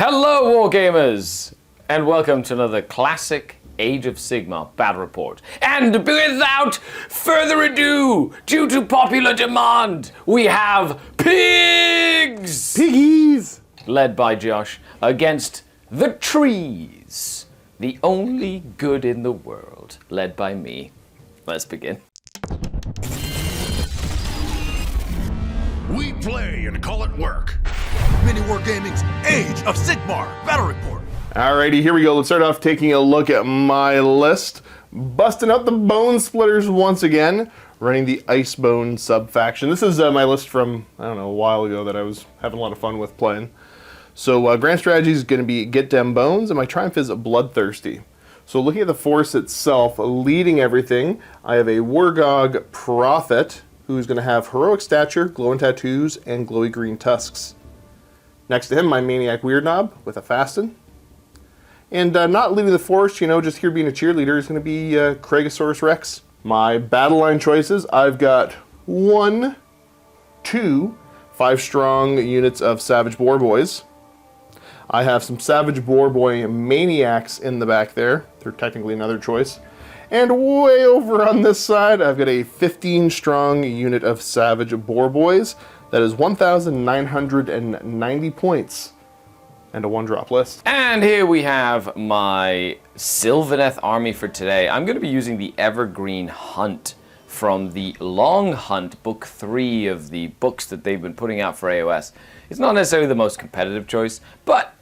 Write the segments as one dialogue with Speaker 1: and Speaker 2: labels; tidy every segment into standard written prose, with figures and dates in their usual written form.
Speaker 1: Hello, Wargamers, and welcome to another classic Age of Sigmar battle report. And without further ado, due to popular demand, we have Pigs!
Speaker 2: Piggies!
Speaker 1: Led by Josh, against the Trees, the only good in the world, led by me. Let's begin.
Speaker 3: We play and call it work. MiniWarGaming's Age of Sigmar Battle Report.
Speaker 2: Alrighty, here we go. Let's start off taking a look at my list. Busting out the Bonesplitterz once again, running the Icebone sub-faction. This is my list from, I don't know, a while ago that I was having a lot of fun with playing. So grand strategy is going to be get them bones, and my triumph is bloodthirsty. So looking at the force itself, leading everything, I have a Wargog Prophet, who's going to have heroic stature, glowing tattoos, and glowy green tusks. Next to him, my Maniac Weirdnob with a Fasten. And not leading the force, you know, just here being a cheerleader, is going to be Kragosaurus Rex. My battle line choices, I've got 1, 2, 5 strong units of Savage Boar Boys. I have some Savage Boar Boy Maniacs in the back there. They're technically another choice. And way over on this side, I've got a 15 strong unit of Savage Boar Boys. That is 1,990 points. And a one-drop list.
Speaker 1: And here we have my Sylvaneth army for today. I'm going to be using the Evergreen Hunt from the Long Hunt, book 3 of the books that they've been putting out for AOS. It's not necessarily the most competitive choice, but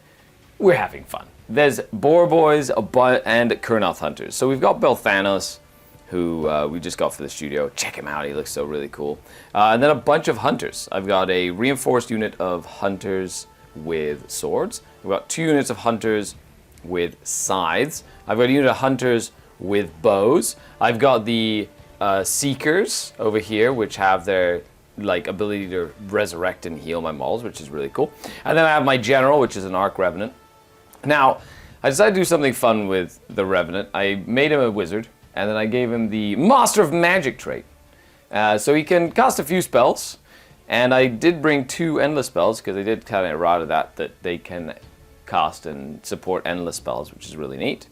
Speaker 1: we're having fun. There's Boar Boys and Kurnoth Hunters. So we've got Belthanos, who we just got for the studio. Check him out, he looks so really cool. And then a bunch of Hunters. I've got a reinforced unit of Hunters with swords. I've got 2 units of Hunters with scythes. I've got a unit of Hunters with bows. I've got the Seekers over here, which have their ability to resurrect and heal my models, which is really cool. And then I have my General, which is an Arc Revenant. Now, I decided to do something fun with the Revenant. I made him a wizard, and then I gave him the Master of Magic trait. So he can cast a few spells, and I did bring 2 endless spells, because I did kind of errata that they can cast and support endless spells, which is really neat.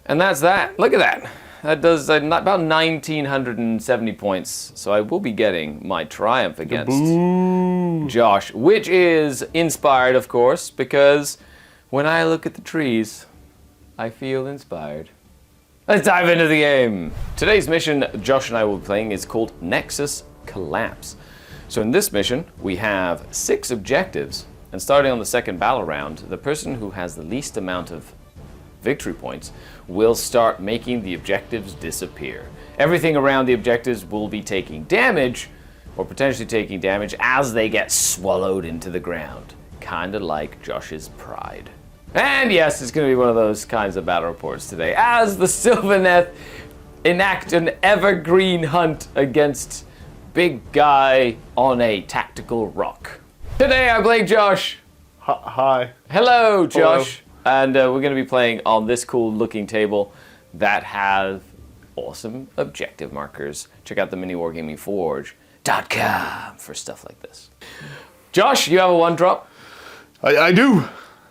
Speaker 1: And that's that. Look at that. That does about 1,970 points, so I will be getting my triumph against Josh, which is inspired, of course, because when I look at the trees, I feel inspired. Let's dive into the game. Today's mission Josh and I will be playing is called Nexus Collapse. So in this mission, we have 6 objectives, and starting on the second battle round, the person who has the least amount of victory points will start making the objectives disappear. Everything around the objectives will be taking damage, or potentially taking damage, as they get swallowed into the ground. Kinda like Josh's pride. And yes, it's going to be one of those kinds of battle reports today, as the Sylvaneth enact an evergreen hunt against big guy on a tactical rock. Today I play Josh.
Speaker 2: Hi.
Speaker 1: Hello, Josh. Hello. And we're going to be playing on this cool looking table that has awesome objective markers. Check out the MiniWarGamingForge.com for stuff like this. Josh, you have a 1-drop?
Speaker 2: I do.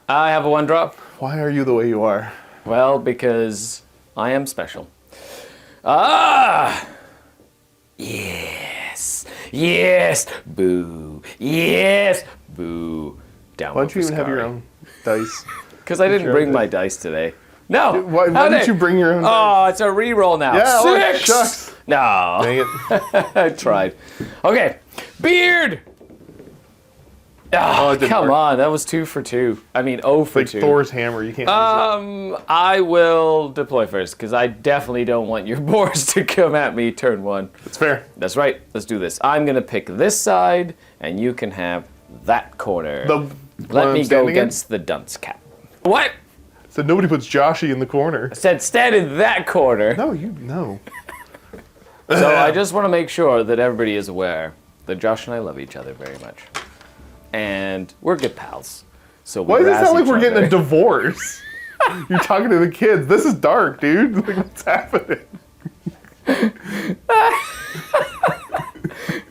Speaker 1: I have a 1-drop.
Speaker 2: Why are you the way you are?
Speaker 1: Well, because I am special. Ah! Yes! Yes! Boo! Yes! Boo! Down.
Speaker 2: Why don't you even have your own dice?
Speaker 1: Because I didn't bring my dice today. No!
Speaker 2: Why didn't you bring your own dice?
Speaker 1: Oh, it's a reroll now.
Speaker 2: Yeah,
Speaker 1: 6!
Speaker 2: Shucks.
Speaker 1: No.
Speaker 2: Dang it.
Speaker 1: I tried. Okay. Beard! Oh, come on. That was 2 for 2. I mean, 0 for 2.
Speaker 2: Like Thor's hammer. You can't use it.
Speaker 1: I will deploy first, because I definitely don't want your boars to come at me turn 1.
Speaker 2: That's fair.
Speaker 1: That's right. Let's do this. I'm going to pick this side, and you can have that corner. Let me go against the dunce cap. What?
Speaker 2: So nobody puts Joshy in the corner.
Speaker 1: I said stand in that corner.
Speaker 2: No, you know.
Speaker 1: So I just want to make sure that everybody is aware that Josh and I love each other very much. And we're good pals. So
Speaker 2: why does it sound like we're getting a divorce? You're talking to the kids. This is dark, dude. Like, what's happening?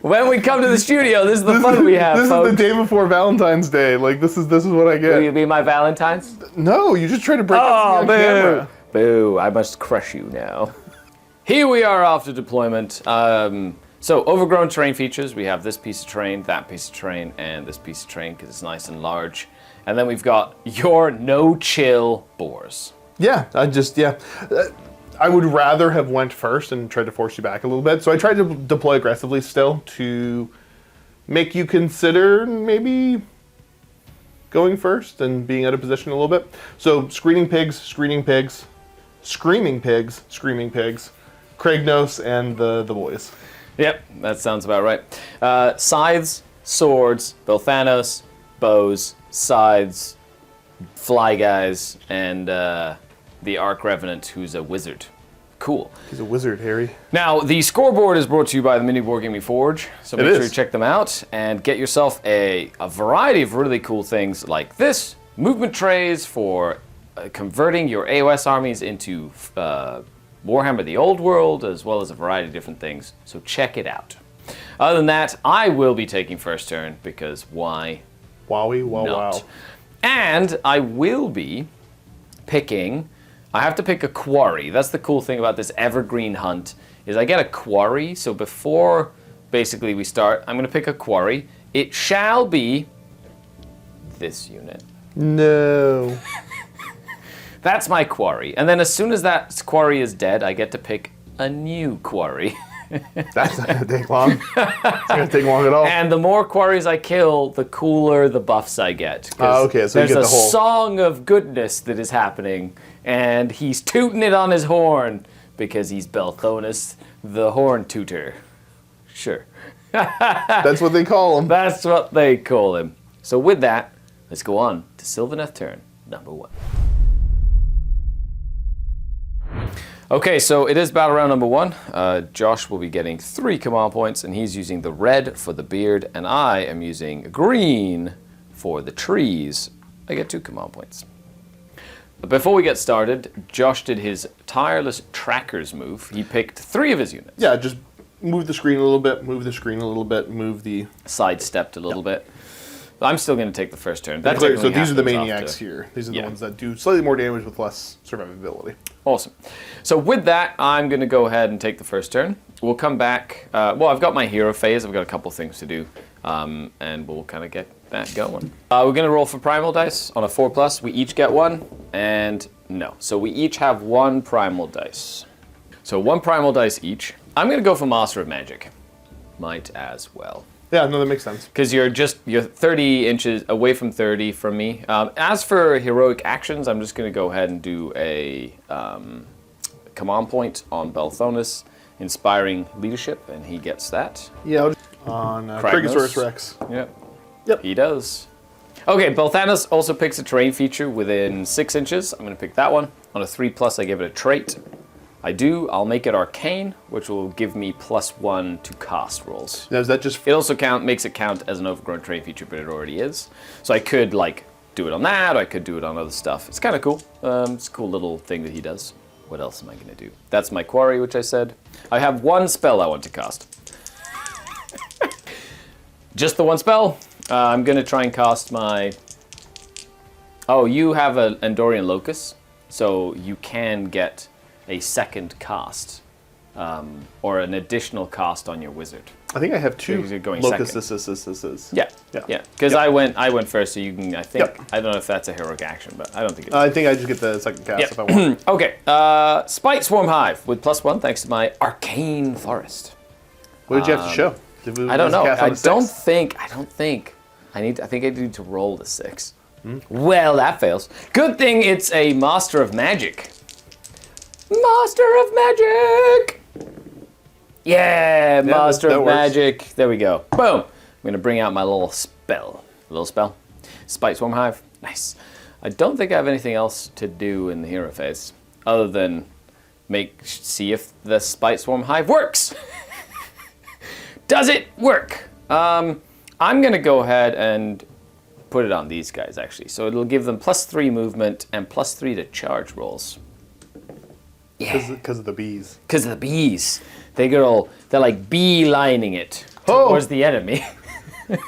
Speaker 1: When we come to the studio, this is the fun we have,
Speaker 2: This
Speaker 1: folks.
Speaker 2: is the day before Valentine's Day. Like, this is what I
Speaker 1: Will
Speaker 2: get.
Speaker 1: you be my Valentine's?
Speaker 2: No, you just try to break
Speaker 1: Oh,
Speaker 2: up on
Speaker 1: boo.
Speaker 2: camera.
Speaker 1: Boo, I must crush you now. Here we are after deployment. So, overgrown terrain features. We have this piece of terrain, that piece of terrain, and this piece of terrain because it's nice and large. And then we've got your no-chill boars.
Speaker 2: Yeah, I would rather have went first and tried to force you back a little bit. So I tried to deploy aggressively still to make you consider maybe going first and being out of position a little bit. So screaming pigs, Kragnos, and the boys.
Speaker 1: Yep, that sounds about right. Scythes, swords, Belthanos, bows, scythes, fly guys, and the Arc Revenant, who's a wizard. Cool.
Speaker 2: He's a wizard, Harry.
Speaker 1: Now, the scoreboard is brought to you by the MiniWarGaming Forge, so make sure you check them out and get yourself a variety of really cool things like this. Movement trays for converting your AOS armies into Warhammer the Old World, as well as a variety of different things, so check it out. Other than that, I will be taking first turn, because why
Speaker 2: Wowie, wow,
Speaker 1: not?
Speaker 2: wow.
Speaker 1: And I will be picking... I have to pick a quarry. That's the cool thing about this evergreen hunt, is I get a quarry, so before basically we start, I'm going to pick a quarry. It shall be this unit.
Speaker 2: No.
Speaker 1: That's my quarry. And then as soon as that quarry is dead, I get to pick a new quarry.
Speaker 2: That's not going to take long. It's not going to take long at all.
Speaker 1: And the more quarries I kill, the cooler the buffs I get.
Speaker 2: Okay, so you
Speaker 1: there's
Speaker 2: get the whole...
Speaker 1: a song of goodness that is happening, and he's tooting it on his horn because he's Belthanos, the horn tooter. Sure.
Speaker 2: That's what they call him.
Speaker 1: That's what they call him. So with that, let's go on to Sylvaneth turn number 1. Okay, so it is battle round number 1. Josh will be getting 3 command points, and he's using the red for the beard, and I am using green for the trees. I get 2 command points. But before we get started, Josh did his tireless trackers move. He picked 3 of his units.
Speaker 2: Yeah, just move the screen a little bit, move the screen a little bit, move the...
Speaker 1: Sidestepped a little bit. I'm still going to take the first turn.
Speaker 2: So these are the
Speaker 1: happens
Speaker 2: maniacs
Speaker 1: after.
Speaker 2: here. These are the ones that do slightly more damage with less survivability.
Speaker 1: Awesome. So with that, I'm going to go ahead and take the first turn. We'll come back. Well, I've got my hero phase. I've got a couple things to do, and we'll kind of get that going. We're going to roll for primal dice on a 4+. We each get 1, and no. So we each have 1 primal dice. So 1 primal dice each. I'm going to go for Master of Magic. Might as well.
Speaker 2: Yeah, no, that makes sense.
Speaker 1: Because you're 30 inches away from 30 from me. As for heroic actions, I'm just going to go ahead and do a command point on Belthanos, inspiring leadership, and he gets that.
Speaker 2: Yeah, I'll just on Kragnos Rex.
Speaker 1: Yep. He does. Okay, Belthanos also picks a terrain feature within 6 inches. I'm going to pick that one. On a 3+, I give it a trait. I'll make it arcane, which will give me +1 to cast rolls.
Speaker 2: Now, is that just...
Speaker 1: It also makes it count as an overgrown terrain feature, but it already is. So I could do it on that, or I could do it on other stuff. It's kind of cool. It's a cool little thing that he does. What else am I going to do? That's my quarry, which I said. I have 1 spell I want to cast. Just the 1 spell. I'm going to try and cast my... Oh, you have an Andorian Locus, so you can get a second cast, or an additional cast on your wizard.
Speaker 2: I think I have 2
Speaker 1: You're going
Speaker 2: Locuses.
Speaker 1: Yeah. Because I went first, so you can. I think I don't know if that's a heroic action, but I don't think it's.
Speaker 2: I think I just get the second cast if I want.
Speaker 1: Okay. Spite Swarm Hive with +1 thanks to my Arcane Forest.
Speaker 2: What did you have to show?
Speaker 1: I don't know. I don't think. I think I need to roll the 6. Well, that fails. Good thing it's a Master of Magic. Master of Magic! Yeah, Master of Magic. There we go. Boom. I'm going to bring out my little spell. Spite Swarm Hive. Nice. I don't think I have anything else to do in the hero phase, other than see if the Spite Swarm Hive works. Does it work? I'm going to go ahead and put it on these guys, actually. So it'll give them +3 movement and +3 to charge rolls.
Speaker 2: Because of the bees.
Speaker 1: Because of the bees. They're like beelining it. towards the enemy. And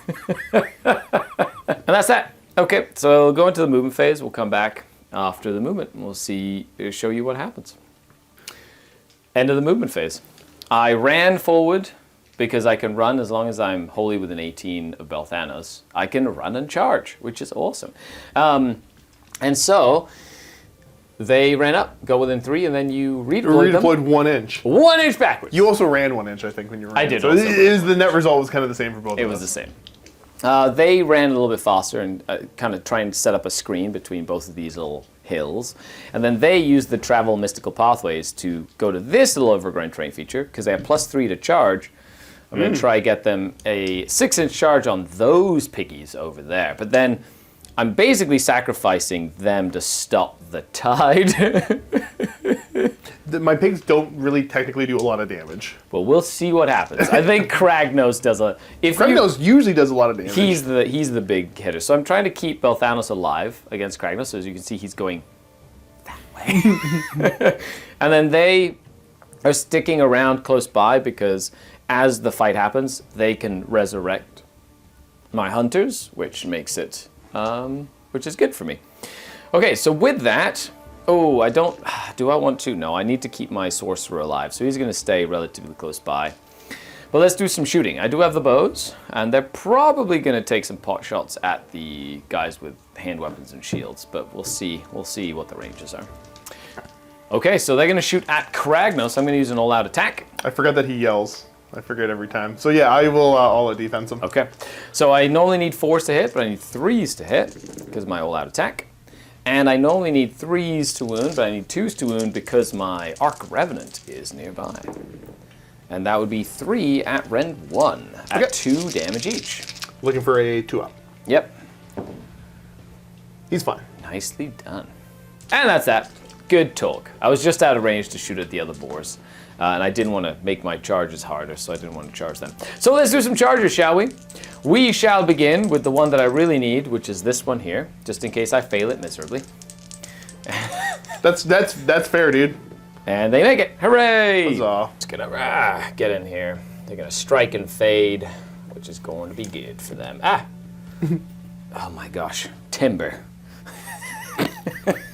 Speaker 1: that's that. Okay, so we'll go into the movement phase. We'll come back after the movement, and we'll show you what happens. End of the movement phase. I ran forward because I can run as long as I'm wholly within 18 of Belthanos. I can run and charge, which is awesome. And so they ran up, go within 3, and then you redeployed them.
Speaker 2: Redeployed 1 inch.
Speaker 1: 1 inch backwards.
Speaker 2: You also ran 1 inch, I think, when you ran.
Speaker 1: I did
Speaker 2: So
Speaker 1: also
Speaker 2: the net result was kind of the same for both of us.
Speaker 1: It was the same. They ran a little bit faster and kind of trying to set up a screen between both of these little hills. And then they used the travel mystical pathways to go to this little overgrown terrain feature because they have +3 to charge. I'm going to try get them a 6-inch charge on those piggies over there. But then I'm basically sacrificing them to stop the tide.
Speaker 2: My pigs don't really technically do a lot of damage.
Speaker 1: Well, we'll see what happens. I think Kragnos does a...
Speaker 2: Kragnos usually does a lot of damage.
Speaker 1: He's the big hitter. So I'm trying to keep Belthanos alive against Kragnos. So as you can see, he's going that way. And then they are sticking around close by because as the fight happens, they can resurrect my hunters, which makes it... which is good for me. Okay, so with that... Oh, do I want to? No, I need to keep my sorcerer alive, so he's going to stay relatively close by. But let's do some shooting. I do have the bows, and they're probably going to take some pot shots at the guys with hand weapons and shields, but we'll see. We'll see what the ranges are. Okay, so they're going to shoot at Kragnos. I'm going to use an all-out attack.
Speaker 2: I forgot that he yells. I forget every time. So yeah, I will all-out defense him.
Speaker 1: Okay, so I normally need 4s to hit, but I need 3s to hit because of my all-out attack. And I normally need 3s to wound, but I need 2s to wound because my Arc Revenant is nearby. And that would be 3 at Rend 1 at 2 damage each.
Speaker 2: Looking for a 2-up.
Speaker 1: Yep.
Speaker 2: He's fine.
Speaker 1: Nicely done. And that's that. Good talk. I was just out of range to shoot at the other boars. And I didn't want to make my charges harder, so I didn't want to charge them. So let's do some charges, shall we? We shall begin with the one that I really need, which is this one here, just in case I fail it miserably.
Speaker 2: That's fair, dude.
Speaker 1: And they make it. Hooray!
Speaker 2: Huzzah.
Speaker 1: It's gonna get in here. They're gonna strike and fade, which is going to be good for them. Ah! Oh my gosh. Timber.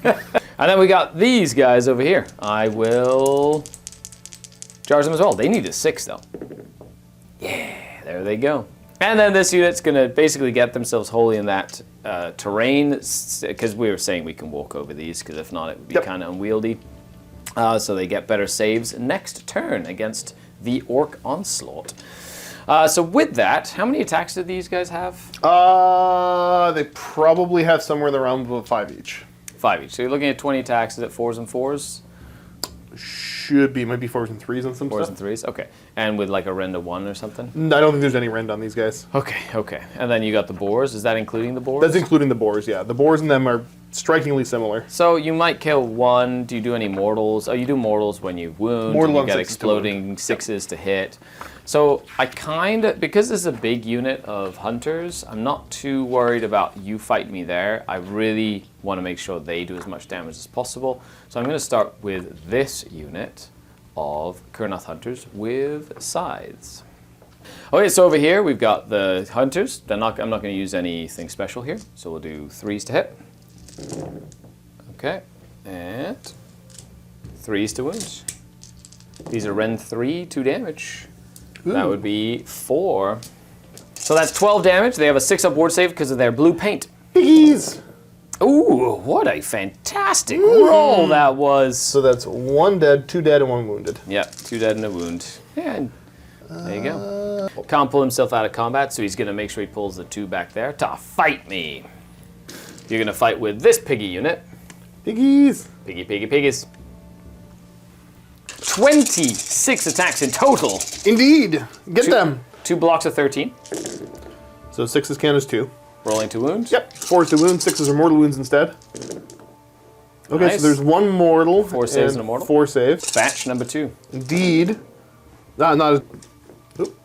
Speaker 1: And then we got these guys over here. I will charge them as well. They need a 6 though. Yeah, there they go. And then this unit's gonna basically get themselves wholly in that terrain, because we were saying we can walk over these, because if not it would be kind of unwieldy. So they get better saves next turn against the Orc Onslaught. So with that, how many attacks do these guys have?
Speaker 2: They probably have somewhere in the realm of 5 each.
Speaker 1: 5 each. So you're looking at 20 attacks. Is it 4s and 4s?
Speaker 2: Should be. Might be 4s and 3s on some
Speaker 1: 4s
Speaker 2: stuff.
Speaker 1: and 3s? Okay. And with like a rend of 1 or something?
Speaker 2: I don't think there's any rend on these guys.
Speaker 1: Okay. And then you got the boars. Is that including the boars?
Speaker 2: That's including the boars, yeah. The boars and them are strikingly similar.
Speaker 1: So you might kill 1. Do you do any mortals? Oh, you do mortals when you wound.
Speaker 2: Mortal
Speaker 1: you
Speaker 2: on
Speaker 1: get
Speaker 2: 6s
Speaker 1: exploding 6s to hit. So I kind of, because this is a big unit of hunters, I'm not too worried about you fight me there. I really want to make sure they do as much damage as possible. So I'm going to start with this unit of Kurnoth hunters with scythes. Okay, so over here we've got the hunters. I'm not going to use anything special here. So we'll do 3s to hit. Okay, and 3s to wound. These are Rend 3, 2 damage. Ooh. That would be 4. So that's 12 damage. They have a 6-up ward save because of their blue paint.
Speaker 2: Piggies!
Speaker 1: Ooh, what a fantastic roll that was.
Speaker 2: So that's 1 dead, 2 dead, and 1 wounded.
Speaker 1: Yep, 2 dead and a wound. Yeah, and there you go. Can't pull himself out of combat, so he's going to make sure he pulls the 2 back there to fight me. You're going to fight with this piggy unit.
Speaker 2: Piggies!
Speaker 1: Piggies. 26 attacks in total.
Speaker 2: Indeed. Get them.
Speaker 1: 2 blocks of 13.
Speaker 2: So 6s count as 2.
Speaker 1: Rolling to wound.
Speaker 2: Yep. 4s to wound. 6s are mortal wounds instead. Okay,
Speaker 1: Nice.
Speaker 2: so there's 1 mortal.
Speaker 1: 4 saves and a mortal.
Speaker 2: 4 saves.
Speaker 1: Batch number 2.
Speaker 2: Indeed. Not as... Oop.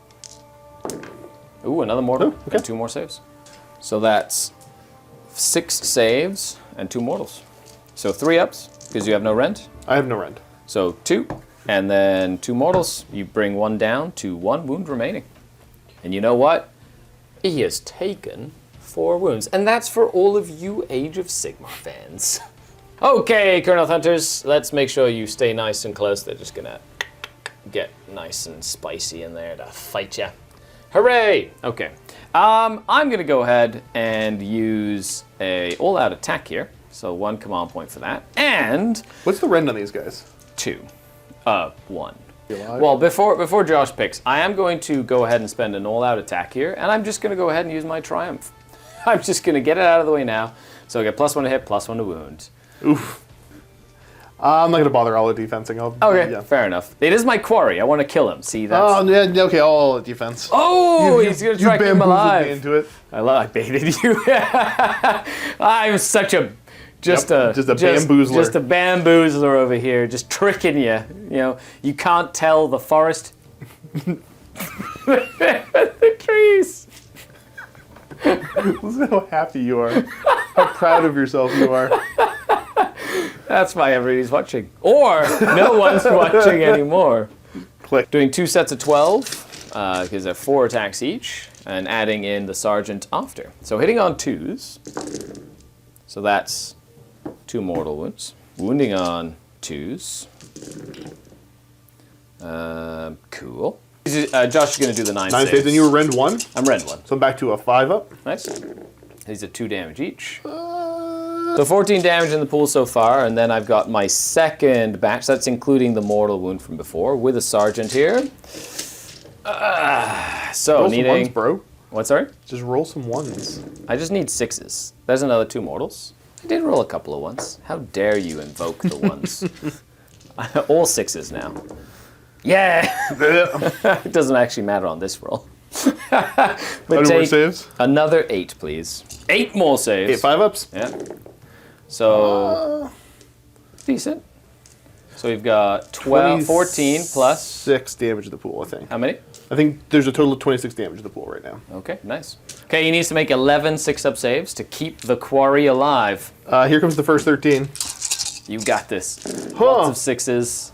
Speaker 1: Ooh, another mortal.
Speaker 2: Oh, okay.
Speaker 1: And 2 more saves. So that's 6 saves and 2 mortals. So 3 ups because you have no rend.
Speaker 2: I have no rend.
Speaker 1: So 2, and then 2 mortals. You bring 1 down to 1 wound remaining. And you know what? He has taken 4 wounds. And that's for all of you Age of Sigmar fans. Okay, Colonel Hunters, let's make sure you stay nice and close. They're just gonna get nice and spicy in there to fight ya. Hooray! Okay. I'm gonna go ahead and use a all-out attack here. So 1 command point for that. And
Speaker 2: What's the rend on these guys?
Speaker 1: 2. 1. Well, before Josh picks, I am going to go ahead and spend an all-out attack here, and I'm just gonna go ahead and use my triumph. I'm just gonna get it out of the way now. So I get +1 to hit, +1 to wound.
Speaker 2: Oof. I'm not gonna bother all the defensing.
Speaker 1: Okay,
Speaker 2: yeah.
Speaker 1: fair enough. It is my quarry. I want to kill him. See, that's...
Speaker 2: Oh, yeah, okay, all defense.
Speaker 1: Oh, he's going to try to keep him alive.
Speaker 2: Me into it.
Speaker 1: I baited you. I'm such a... Just a
Speaker 2: bamboozler.
Speaker 1: Just a bamboozler over here, just tricking you. You know, you can't tell the forest. The trees.
Speaker 2: Listen how happy you are. How proud of yourself you are.
Speaker 1: That's why everybody's watching. Or no one's watching anymore.
Speaker 2: Click.
Speaker 1: Doing 2 sets of 12, because they're 4 attacks each, and adding in the sergeant after. So hitting on 2s. So that's 2 mortal wounds. Wounding on 2s. Cool. Josh is going to do the 9 saves.
Speaker 2: 9 saves, and you were rend 1?
Speaker 1: I'm rend 1.
Speaker 2: So I'm back to a 5 up.
Speaker 1: Nice. These are 2 damage each. So 14 damage in the pool so far, and then I've got my second batch. That's including the mortal wound from before, with a sergeant here. So
Speaker 2: Roll
Speaker 1: needing...
Speaker 2: some ones, bro.
Speaker 1: What, sorry?
Speaker 2: Just roll some ones.
Speaker 1: I just need 6s. There's another 2 mortals. I did roll a couple of 1s. How dare you invoke the 1s? All 6s now. Yeah! It doesn't actually matter on this roll. But take
Speaker 2: saves?
Speaker 1: another 8, please. 8 more saves.
Speaker 2: 8 5-ups?
Speaker 1: Yeah. So, decent. So we've got 14 plus...
Speaker 2: 6 damage to the pool, I think.
Speaker 1: How many?
Speaker 2: I think there's a total of 26 damage to the pool right now.
Speaker 1: Okay, nice. Okay, he needs to make 11 6-up saves to keep the quarry alive.
Speaker 2: Here comes the first 13.
Speaker 1: You got this.
Speaker 2: Huh.
Speaker 1: Lots of 6s.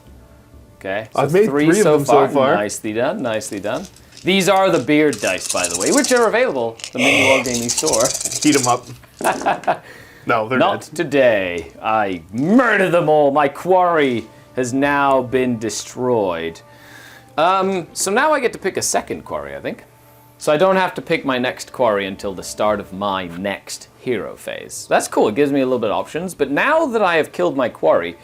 Speaker 1: Okay, so
Speaker 2: I've made 3 of them so far.
Speaker 1: Nicely done, nicely done. These are the beard dice, by the way, which are available at the MiniWarGaming store.
Speaker 2: Heat them up. No, they're
Speaker 1: Not
Speaker 2: dead.
Speaker 1: today. I murdered them all. My quarry has now been destroyed. So now I get to pick a second quarry, I think. So I don't have to pick my next quarry until the start of my next hero phase. That's cool. It gives me a little bit of options. But now that I have killed my quarry,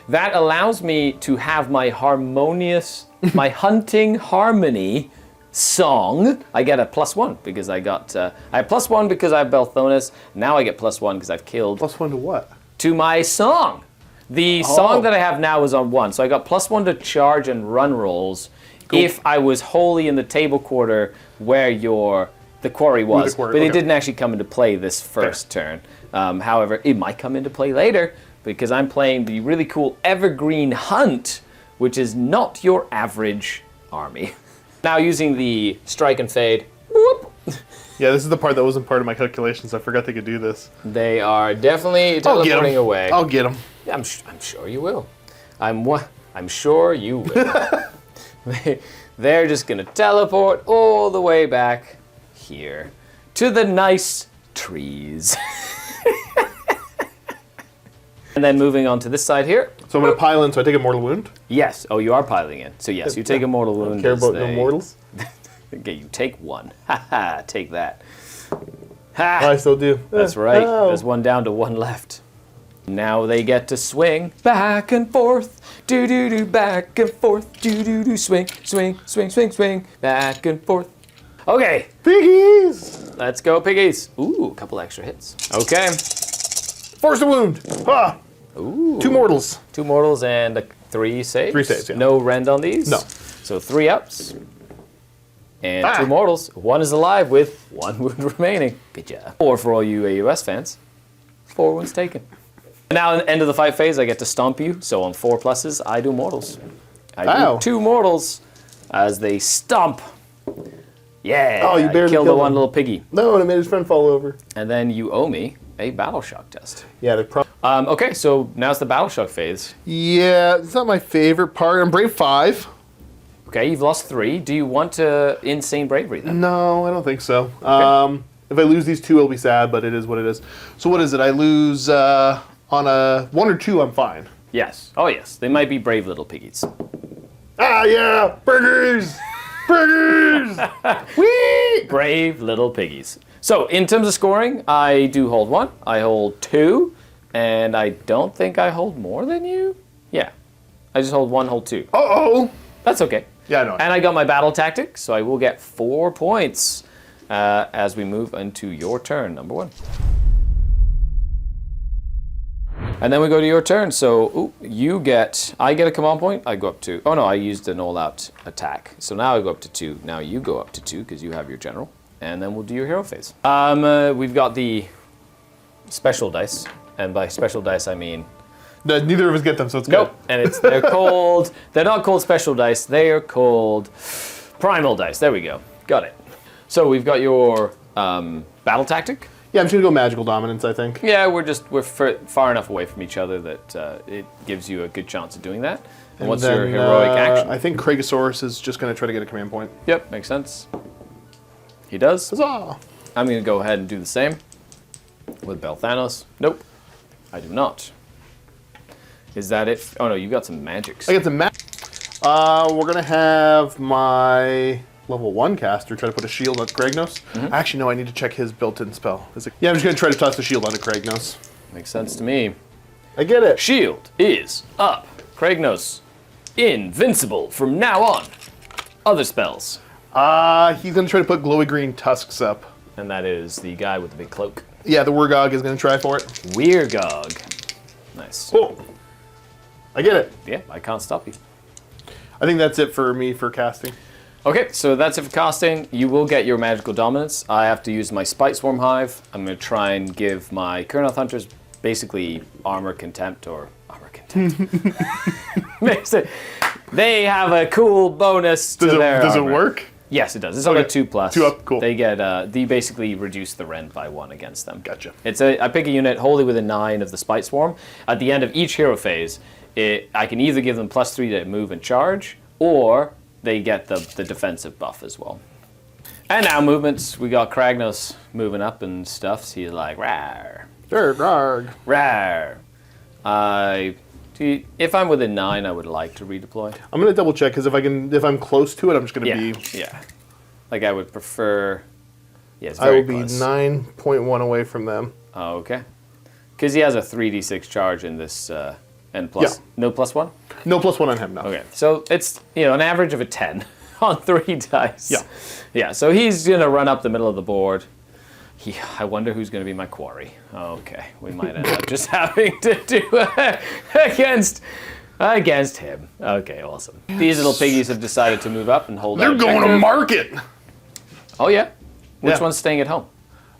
Speaker 1: that allows me to have my harmonious, my hunting harmony song. I get a +1 because I got, I have +1 because I have Belthanos. Now I get +1 because I've killed.
Speaker 2: +1 to what?
Speaker 1: To my song. The song that I have now is on 1. So I got +1 to charge and run rolls if I was wholly in the table quarter where the quarry was. But it didn't actually come into play this first turn. However, it might come into play later because I'm playing the really cool Evergreen Hunt, which is not your average army. Now using the strike and fade. Whoop.
Speaker 2: Yeah, this is the part that wasn't part of my calculations. I forgot they could do this.
Speaker 1: They are definitely teleporting away.
Speaker 2: I'll get them.
Speaker 1: Yeah, I'm sure you will. I'm sure you will. They're just gonna teleport all the way back here to the nice trees. And then moving on to this side here.
Speaker 2: So I'm gonna pile in. So I take a mortal wound.
Speaker 1: Yes. Oh, you are piling in. So yes, you take a mortal wound.
Speaker 2: I don't care about no mortals.
Speaker 1: Okay, you take 1. Ha ha. Take that. Ha.
Speaker 2: I still do.
Speaker 1: That's right.
Speaker 2: Oh.
Speaker 1: There's 1 down to 1 left. Now they get to swing back and forth, do do do, back and forth, do do do, swing, swing, swing, swing, swing, back and forth. Okay,
Speaker 2: Piggies!
Speaker 1: let's go, piggies. Ooh, a couple extra hits. Okay.
Speaker 2: Force a wound. Ah!
Speaker 1: Ooh.
Speaker 2: 2 mortals.
Speaker 1: 2 mortals and 3 saves.
Speaker 2: 3 saves, yeah.
Speaker 1: No rend on these.
Speaker 2: No.
Speaker 1: So 3 ups and 2 mortals. 1 is alive with 1 wound remaining. Good job. Or for all you AOS fans, 4 wounds taken. Now, at the end of the fight phase, I get to stomp you. So on 4 pluses, I do mortals. I do 2 mortals as they stomp. Yeah.
Speaker 2: Oh, you barely
Speaker 1: killed the
Speaker 2: killed
Speaker 1: one
Speaker 2: him.
Speaker 1: little piggy.
Speaker 2: No, and it made his friend fall over.
Speaker 1: And then you owe me a battle shock test.
Speaker 2: Yeah, they're probably.
Speaker 1: Okay, so now it's the battle shock phase.
Speaker 2: Yeah, it's not my favorite part. I'm Brave 5.
Speaker 1: Okay, you've lost 3. Do you want to Insane Bravery then?
Speaker 2: No, I don't think so.
Speaker 1: Okay.
Speaker 2: If I lose these 2, it'll be sad, but it is what it is. So what is it? I lose on a 1 or 2, I'm fine.
Speaker 1: Yes. Oh, yes. They might be brave little piggies.
Speaker 2: Ah, yeah! Burgers! Burgers! Whee!
Speaker 1: Brave little piggies. So, in terms of scoring, I do hold 1. I hold 2. And I don't think I hold more than you? Yeah. I just hold 1, hold 2.
Speaker 2: Uh-oh!
Speaker 1: That's okay.
Speaker 2: Yeah, I know.
Speaker 1: And I got my battle tactic, so I will get 4 points as we move into your turn, number 1. And then we go to your turn. So I get a command point. I go up to. Oh no, I used an all-out attack. So now I go up to 2. Now you go up to 2 because you have your general. And then we'll do your hero phase. We've got the special dice, and by special dice I mean.
Speaker 2: Neither of us get them, so it's good.
Speaker 1: Nope. And they're called. They're not called special dice. They are called primal dice. There we go. Got it. So we've got your battle tactic.
Speaker 2: Yeah, I'm just gonna go magical dominance, I think.
Speaker 1: Yeah, we're far enough away from each other that it gives you a good chance of doing that. And what's your heroic action?
Speaker 2: I think Kragosaurus is just gonna try to get a command point.
Speaker 1: Yep, makes sense. He does.
Speaker 2: Huzzah!
Speaker 1: I'm gonna go ahead and do the same with Belthanos. Nope, I do not. Is that it? Oh no, you got some magics.
Speaker 2: I get some magic. We're gonna have my level 1 caster try to put a shield on Kragnos. Actually, no, I need to check his built-in spell. Yeah, I'm just gonna try to toss the shield onto Kragnos.
Speaker 1: Makes sense to me.
Speaker 2: I get it.
Speaker 1: Shield is up. Kragnos, invincible from now on. Other spells.
Speaker 2: He's gonna try to put glowy green tusks up.
Speaker 1: And that is the guy with the big cloak.
Speaker 2: Yeah, the Wargog is gonna try for it.
Speaker 1: Weirgog. Nice.
Speaker 2: Oh, I get it.
Speaker 1: Yeah, I can't stop you.
Speaker 2: I think that's it for me for casting.
Speaker 1: Okay, so that's it for casting. You will get your magical dominance. I have to use my Spite Swarm Hive. I'm going to try and give my Kurnoth Hunters basically armor contempt or armor contempt. They have a cool bonus to their
Speaker 2: Does it
Speaker 1: armor.
Speaker 2: work?
Speaker 1: Yes, it does. It's only 2+.
Speaker 2: 2 up, cool.
Speaker 1: They get they basically reduce the rend by 1 against them.
Speaker 2: Gotcha.
Speaker 1: I pick a unit wholly within 9 of the Spite Swarm. At the end of each hero phase, I can either give them +3 to move and charge, or they get the defensive buff as well. And now movements. We got Kragnos moving up and stuff. So he's like, rawr. Rawr. If I'm within 9, I would like to redeploy.
Speaker 2: I'm gonna double check because if I'm close to it, I'm just gonna be.
Speaker 1: Yeah. Like I would prefer. Yeah, it's
Speaker 2: I
Speaker 1: very
Speaker 2: will be
Speaker 1: close.
Speaker 2: 9.1 away from them.
Speaker 1: Oh, okay. Because he has a 3d6 charge in this, and plus no +1.
Speaker 2: No +1 on him now.
Speaker 1: Okay, so it's an average of a 10 on 3 dice.
Speaker 2: Yeah.
Speaker 1: Yeah. So he's gonna run up the middle of the board. I wonder who's gonna be my quarry. Okay, we might end up just having to do against him. Okay, awesome. These little piggies have decided to move up and hold.
Speaker 2: They're going to market.
Speaker 1: Oh yeah. Which
Speaker 2: Yeah.
Speaker 1: one's staying at home?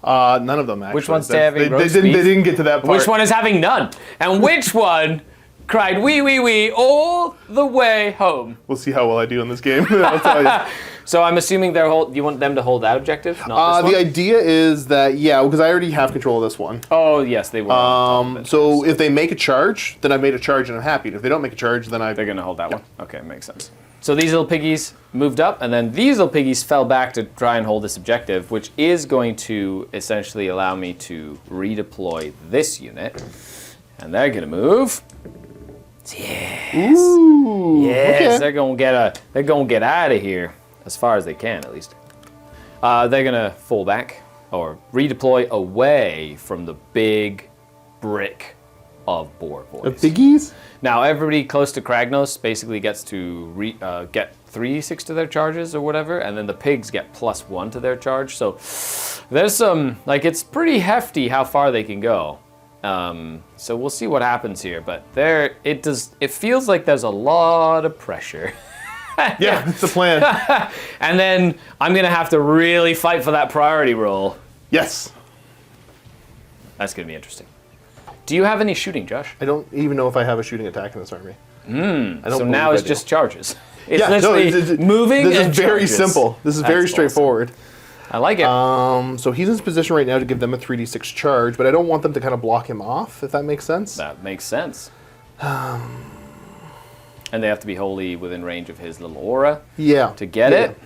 Speaker 2: None of them actually.
Speaker 1: Which one's
Speaker 2: That's-
Speaker 1: having roast
Speaker 2: they
Speaker 1: beef?
Speaker 2: didn't get to that part.
Speaker 1: Which one is having none? And which one cried wee wee wee all the way home?
Speaker 2: We'll see how well I do in this game. I'll tell you.
Speaker 1: So I'm assuming you want them to hold that objective, not this
Speaker 2: The
Speaker 1: one?
Speaker 2: idea is that because I already have control of this one.
Speaker 1: Oh yes, they will.
Speaker 2: So if they make a charge, then I've made a charge and I'm happy. If they don't make a charge, then
Speaker 1: They're gonna hold that one. Okay, makes sense. So these little piggies moved up, and then these little piggies fell back to try and hold this objective, which is going to essentially allow me to redeploy this unit. And they're gonna move. Yes.
Speaker 2: Ooh,
Speaker 1: Yes,
Speaker 2: okay.
Speaker 1: they're gonna get out of here as far as they can, at least. They're gonna fall back or redeploy away from the big brick of board boys.
Speaker 2: The piggies?
Speaker 1: Now everybody close to Kragnos basically gets to get 3d6 to their charges or whatever, and then the pigs get +1 to their charge. So there's some it's pretty hefty how far they can go. So we'll see what happens here, but it feels like there's a lot of pressure.
Speaker 2: Yeah, that's the plan.
Speaker 1: And then I'm gonna have to really fight for that priority roll.
Speaker 2: Yes.
Speaker 1: That's gonna be interesting. Do you have any shooting, Josh?
Speaker 2: I don't even know if I have a shooting attack in this army.
Speaker 1: So now it's just charges. It's
Speaker 2: Yeah,
Speaker 1: literally
Speaker 2: it's
Speaker 1: moving
Speaker 2: This
Speaker 1: and
Speaker 2: is very
Speaker 1: charges.
Speaker 2: simple. This is very
Speaker 1: That's
Speaker 2: straightforward.
Speaker 1: I like it.
Speaker 2: So he's in his position right now to give them a 3d6 charge, but I don't want them to kind of block him off, if that makes sense.
Speaker 1: That makes sense. And they have to be wholly within range of his little aura
Speaker 2: Yeah.
Speaker 1: to get it.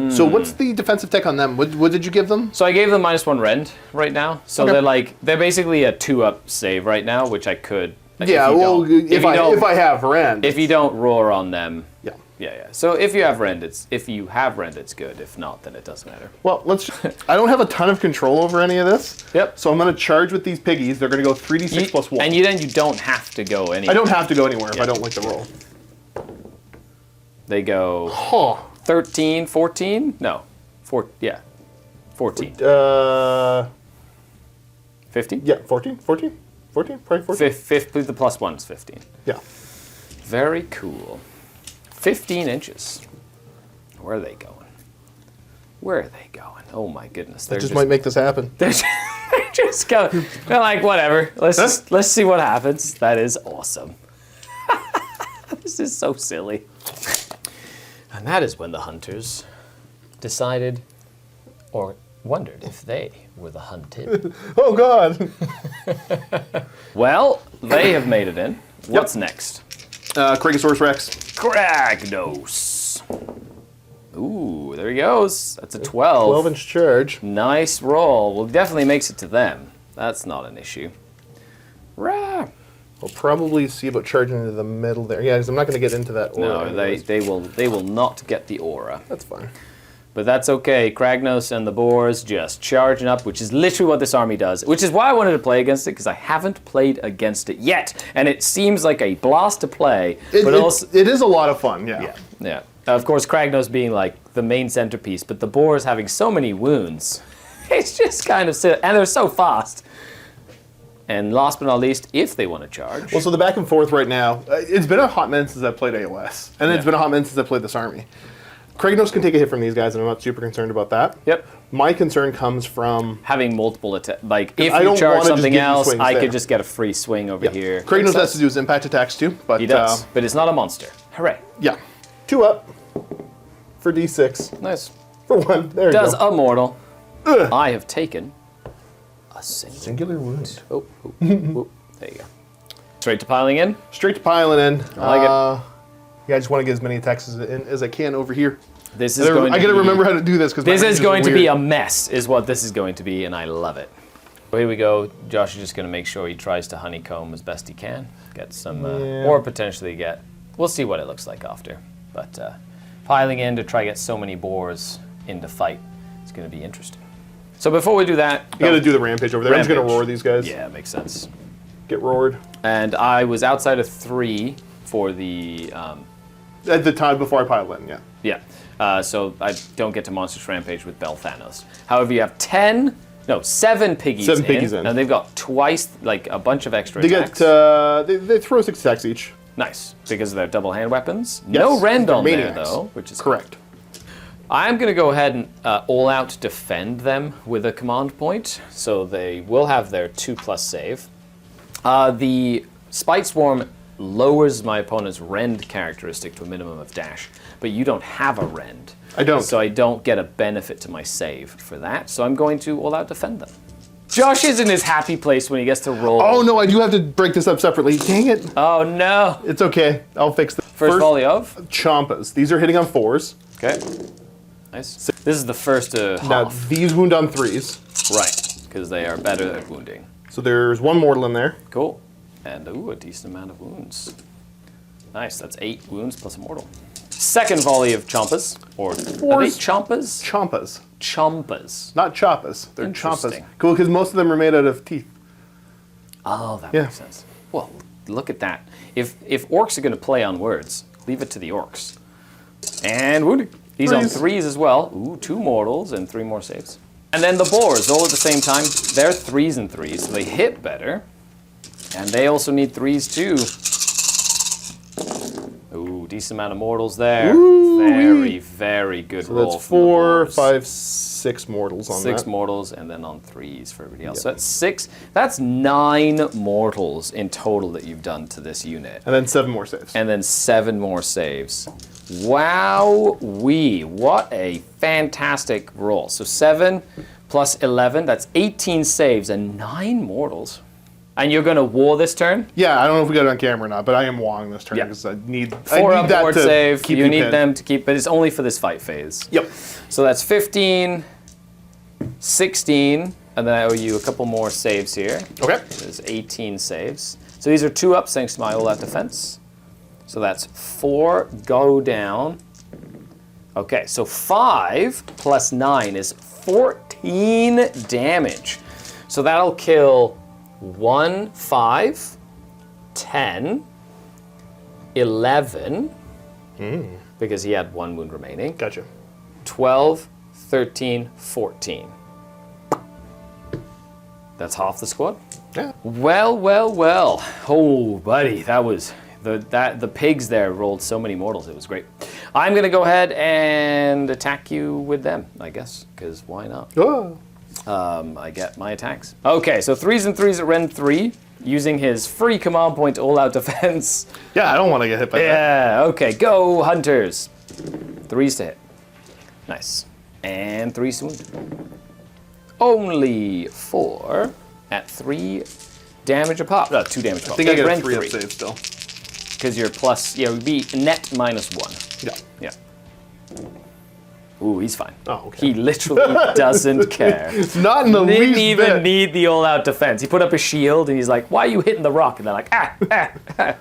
Speaker 2: So what's the defensive tech on them? What did you give them?
Speaker 1: So I gave them -1 rend right now. So
Speaker 2: Okay.
Speaker 1: they're basically a 2-up save right now, which I could.
Speaker 2: Yeah, well, if I have rend.
Speaker 1: If you don't roar on them.
Speaker 2: Yeah.
Speaker 1: Yeah. So if you have rend, it's good. If not, then it doesn't matter.
Speaker 2: Well, I don't have a ton of control over any of this.
Speaker 1: Yep.
Speaker 2: So I'm going to charge with these piggies. They're going to go 3d6 plus 1.
Speaker 1: And then you don't have to go anywhere.
Speaker 2: I don't have to go anywhere if I don't like the roll.
Speaker 1: They go
Speaker 2: Huh.
Speaker 1: 13, 14? No. 14. 15?
Speaker 2: Yeah, 14? 14? 14? Probably 14?
Speaker 1: Fifth, the +1 is 15.
Speaker 2: Yeah.
Speaker 1: Very cool. 15 inches. Where are they going? Where are they going? Oh my goodness.
Speaker 2: That just might make this happen.
Speaker 1: They're just going. They're like, whatever. Let's see what happens. That is awesome. This is so silly. And that is when the hunters decided or wondered if they were the hunted.
Speaker 2: Oh, God.
Speaker 1: Well, they have made it in. What's next?
Speaker 2: Kragosaurus Rex.
Speaker 1: Kragnos. Ooh, there he goes. That's a 12.
Speaker 2: 12-inch charge.
Speaker 1: Nice roll. Well, definitely makes it to them. That's not an issue. Rah.
Speaker 2: We'll probably see about charging into the middle there. Yeah, because I'm not going to get into that aura.
Speaker 1: No,
Speaker 2: anyways.
Speaker 1: they will not get the aura.
Speaker 2: That's fine.
Speaker 1: But that's okay. Kragnos and the boars just charging up, which is literally what this army does. Which is why I wanted to play against it, because I haven't played against it yet. And it seems like a blast to play.
Speaker 2: It is a lot of fun, yeah.
Speaker 1: Yeah. Of course, Kragnos being like the main centerpiece, but the boars having so many wounds. It's just kind of silly. And they're so fast. And last but not least, if they want to charge.
Speaker 2: Well, so the back and forth right now, it's been a hot minute since I played AOS. And it's been a hot minute since I played this army. Kragnos can take a hit from these guys, and I'm not super concerned about that.
Speaker 1: Yep.
Speaker 2: My concern comes from
Speaker 1: having multiple attacks. Like, if
Speaker 2: I
Speaker 1: you
Speaker 2: don't
Speaker 1: charge
Speaker 2: wanna just
Speaker 1: something
Speaker 2: give you
Speaker 1: else,
Speaker 2: swings
Speaker 1: I
Speaker 2: there.
Speaker 1: could just get a free swing over here.
Speaker 2: Kragnos has to do his impact attacks too, but
Speaker 1: He does, but it's not a monster. Hooray.
Speaker 2: yeah. 2 up for D6.
Speaker 1: Nice.
Speaker 2: For 1. There you
Speaker 1: Does
Speaker 2: go.
Speaker 1: a mortal.
Speaker 2: Ugh.
Speaker 1: I have taken a single.
Speaker 2: Singular wound.
Speaker 1: Oh, there you go. Straight to piling in.
Speaker 2: Straight to piling in.
Speaker 1: I like it.
Speaker 2: Yeah, I just want to get as many attacks as I can over here.
Speaker 1: This is going to
Speaker 2: I gotta
Speaker 1: be,
Speaker 2: remember how to do this because
Speaker 1: This is going to be a mess, is what this is going to be, and I love it. So here we go. Josh is just going to make sure he tries to honeycomb as best he can. Get some, or potentially get. We'll see what it looks like after. But piling in to try to get so many boars into fight. It's going to be interesting. So before we do that,
Speaker 2: You gotta do the rampage over there. I'm just gonna roar these guys.
Speaker 1: Yeah, makes sense.
Speaker 2: Get roared.
Speaker 1: And I was outside of 3 for the.
Speaker 2: At the time before I pile in, yeah.
Speaker 1: Yeah. So I don't get to Monsters Rampage with Belthanos. However, you have 7 piggies
Speaker 2: 7 piggies in.
Speaker 1: and they've got twice, like, a bunch of extra
Speaker 2: They
Speaker 1: attacks.
Speaker 2: get they throw 6 attacks each.
Speaker 1: Nice, because of their double hand weapons.
Speaker 2: Yes,
Speaker 1: No rend
Speaker 2: they're
Speaker 1: on
Speaker 2: maniacs.
Speaker 1: there, though, which is
Speaker 2: correct.
Speaker 1: I'm going to go ahead and all-out defend them with a command point, so they will have their 2+ save. The Spite Swarm lowers my opponent's rend characteristic to a minimum of dash, but you don't have a rend.
Speaker 2: I don't.
Speaker 1: So I don't get a benefit to my save for that, so I'm going to all-out defend them. Josh is in his happy place when he gets to roll.
Speaker 2: Oh no, I do have to break this up separately. Dang it.
Speaker 1: Oh, no.
Speaker 2: It's okay. I'll fix the
Speaker 1: First volley of?
Speaker 2: Champas. These are hitting on 4s.
Speaker 1: Okay. Nice. This is the first
Speaker 2: Now
Speaker 1: half.
Speaker 2: these wound on 3s.
Speaker 1: Right, because they are better at wounding.
Speaker 2: So there's 1 mortal in there.
Speaker 1: Cool. And, ooh, a decent amount of wounds. Nice, that's 8 wounds plus a mortal. Second volley of chompas. Or, are they chompas?
Speaker 2: Champas.
Speaker 1: Chompas.
Speaker 2: Not choppas. They're champas.
Speaker 1: Interesting.
Speaker 2: Cool, because most of them are made out of teeth.
Speaker 1: Oh, that
Speaker 2: Yeah.
Speaker 1: makes sense. Well, look at that. If orcs are going to play on words, leave it to the orcs. And wounding. He's on 3s as well. Ooh, 2 mortals and 3 more saves. And then the boars, all at the same time. They're 3s and 3s, so they hit better. And they also need 3s too. Ooh, decent amount of mortals there. Very, very good
Speaker 2: So
Speaker 1: roll.
Speaker 2: that's
Speaker 1: from the
Speaker 2: 4,
Speaker 1: boars.
Speaker 2: 5, 6 mortals on
Speaker 1: 6
Speaker 2: that.
Speaker 1: mortals, and then on 3s for everybody else. So that's 6. That's 9 mortals in total that you've done to this unit.
Speaker 2: And then 7 more saves.
Speaker 1: And then 7 more saves. Wow-wee. What a fantastic roll. So 7 plus 11, that's 18 saves and 9 mortals. And you're going to war this turn?
Speaker 2: Yeah, I don't know if we got it on camera or not, but I am wong this turn
Speaker 1: Yeah.
Speaker 2: because I need
Speaker 1: 4 up
Speaker 2: that
Speaker 1: board
Speaker 2: to
Speaker 1: save.
Speaker 2: keep
Speaker 1: You need
Speaker 2: pinned.
Speaker 1: them to keep, but it's only for this fight phase.
Speaker 2: Yep.
Speaker 1: So that's 15, 16, and then I owe you a couple more saves here.
Speaker 2: Okay.
Speaker 1: There's 18 saves. So these are 2 ups thanks to my all-out defense. So that's 4 go down. Okay, so 5 plus 9 is 14 damage. So that'll kill 1, 5, 10, 11, because he had 1 wound remaining.
Speaker 2: Gotcha.
Speaker 1: 12, 13, 14. That's half the squad.
Speaker 2: Yeah.
Speaker 1: Well, well, well. Oh, buddy, that was the pigs there rolled so many mortals. It was great. I'm gonna go ahead and attack you with them, I guess, because why not?
Speaker 2: Oh.
Speaker 1: I get my attacks. Okay, so 3s and 3s at Rend 3, using his free command point all-out defense.
Speaker 2: Yeah, I don't want to get hit by that.
Speaker 1: Yeah, okay, go hunters. 3s to hit. Nice. And 3s to wound. Only 4 at 3 damage a pop. 2 damage a pop.
Speaker 2: I think I get a
Speaker 1: Rend
Speaker 2: 3 up save still.
Speaker 1: Because you're plus, yeah, it would be net -1.
Speaker 2: Yeah.
Speaker 1: Yeah. Ooh, he's fine.
Speaker 2: Oh, okay.
Speaker 1: He literally doesn't care.
Speaker 2: Not in the
Speaker 1: Didn't
Speaker 2: least
Speaker 1: even
Speaker 2: bit.
Speaker 1: need the all-out defense. He put up a shield and he's like, "Why are you hitting the rock?" And they're like, "Ah, ah, ah."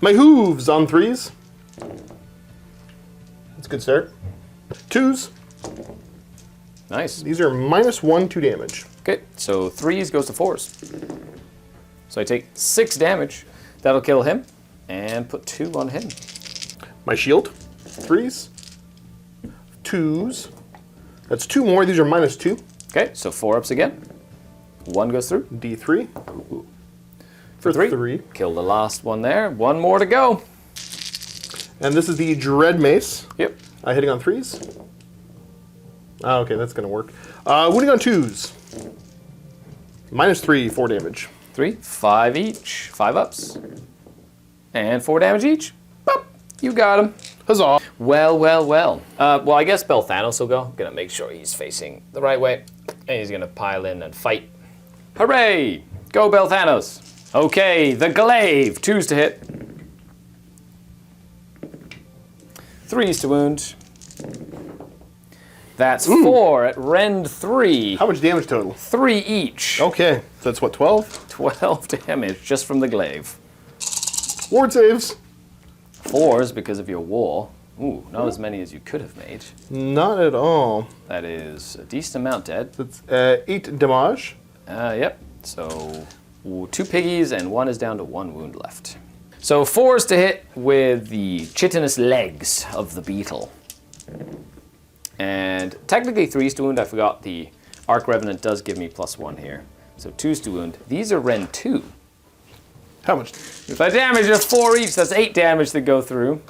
Speaker 2: My hooves on 3s. That's a good start. 2s.
Speaker 1: Nice.
Speaker 2: These are -1, 2 damage.
Speaker 1: Okay, so 3s goes to 4s. So I take 6 damage. That'll kill him, and put 2 on him.
Speaker 2: My shield. 3s. 2s. That's 2 more. These are -2.
Speaker 1: Okay, so 4 ups again. 1 goes through.
Speaker 2: D3. For
Speaker 1: 3.
Speaker 2: 3.
Speaker 1: Kill the last one there. 1 more to go.
Speaker 2: And this is the Dread Mace.
Speaker 1: Yep.
Speaker 2: Hitting on 3s. Ah, okay, that's going to work. Wounding on 2s. -3, 4 damage.
Speaker 1: 3, 5 each. 5 ups. And 4 damage each. Bop. You got him.
Speaker 2: Huzzah.
Speaker 1: Well, well, well. Well, I guess Belthanos will go. I'm gonna make sure he's facing the right way. And he's gonna pile in and fight. Hooray! Go, Belthanos! Okay, the glaive. 2s to hit. 3s to wound. That's 4 at Rend 3.
Speaker 2: How much damage total?
Speaker 1: 3 each.
Speaker 2: Okay, so that's what, 12?
Speaker 1: 12 damage just from the glaive.
Speaker 2: Ward saves.
Speaker 1: 4s because of your war. Ooh, not as many as you could have made.
Speaker 2: Not at all.
Speaker 1: That is a decent amount dead.
Speaker 2: That's 8 damage.
Speaker 1: Yep. So 2 piggies and 1 is down to 1 wound left. So 4s to hit with the chitinous legs of the beetle. And technically 3s to wound. I forgot the Arc Revenant does give me +1 here. So 2s to wound. These are Rend 2.
Speaker 2: How much?
Speaker 1: If I damage a 4 each, that's 8 damage to go through.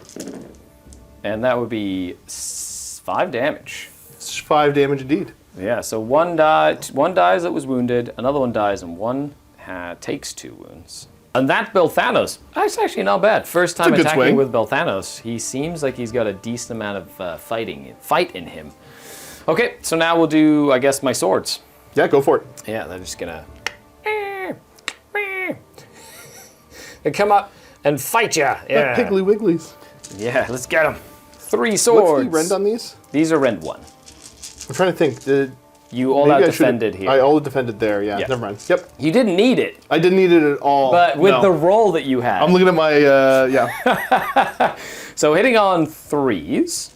Speaker 1: And that would be 5 damage.
Speaker 2: It's 5 damage indeed.
Speaker 1: Yeah, so one dies that was wounded, another one dies, and one takes 2 wounds. And that Belthanos, that's actually not bad. First time
Speaker 2: It's a good
Speaker 1: attacking
Speaker 2: swing.
Speaker 1: with Belthanos, he seems like he's got a decent amount of fight in him. Okay, so now we'll do, I guess, my swords.
Speaker 2: Yeah, go for it.
Speaker 1: Yeah, they're just gonna and come up and fight ya. Yeah,
Speaker 2: Piggly Wigglies.
Speaker 1: yeah, let's get them. 3 swords.
Speaker 2: What's the rend on these?
Speaker 1: These are Rend 1.
Speaker 2: I'm trying to think.
Speaker 1: You all out defended here.
Speaker 2: I all defended there, yeah.
Speaker 1: Yeah.
Speaker 2: Never mind. Yep.
Speaker 1: You didn't need it,
Speaker 2: I didn't need it at all.
Speaker 1: but with
Speaker 2: no.
Speaker 1: the roll that you had.
Speaker 2: I'm looking at my, yeah.
Speaker 1: So hitting on 3s.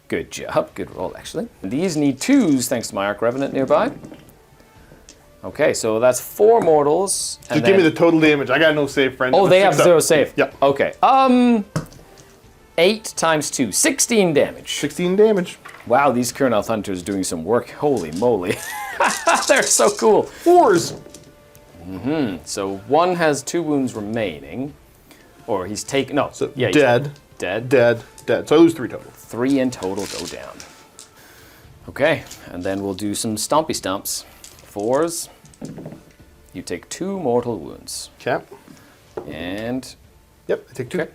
Speaker 1: Good job. Good roll, actually. These need 2s, thanks to my Arc Revenant nearby. Okay, so that's 4 mortals.
Speaker 2: Just give me the total damage. I got no save, friend.
Speaker 1: Oh, they have
Speaker 2: 6 up.
Speaker 1: 0 save.
Speaker 2: Yep.
Speaker 1: Okay. 8 times 2, 16 damage.
Speaker 2: 16 damage.
Speaker 1: Wow, these Kurnoth Hunters doing some work. Holy moly. They're so cool.
Speaker 2: 4s.
Speaker 1: So 1 has 2 wounds remaining. Or he's taken, no.
Speaker 2: So
Speaker 1: yeah, he's
Speaker 2: dead.
Speaker 1: Dead.
Speaker 2: Dead. Dead. So I lose 3 total.
Speaker 1: 3 in total go down. Okay, and then we'll do some stompy stomps. 4s. You take 2 mortal wounds.
Speaker 2: Cap.
Speaker 1: And
Speaker 2: Yep, I take 2.
Speaker 1: okay.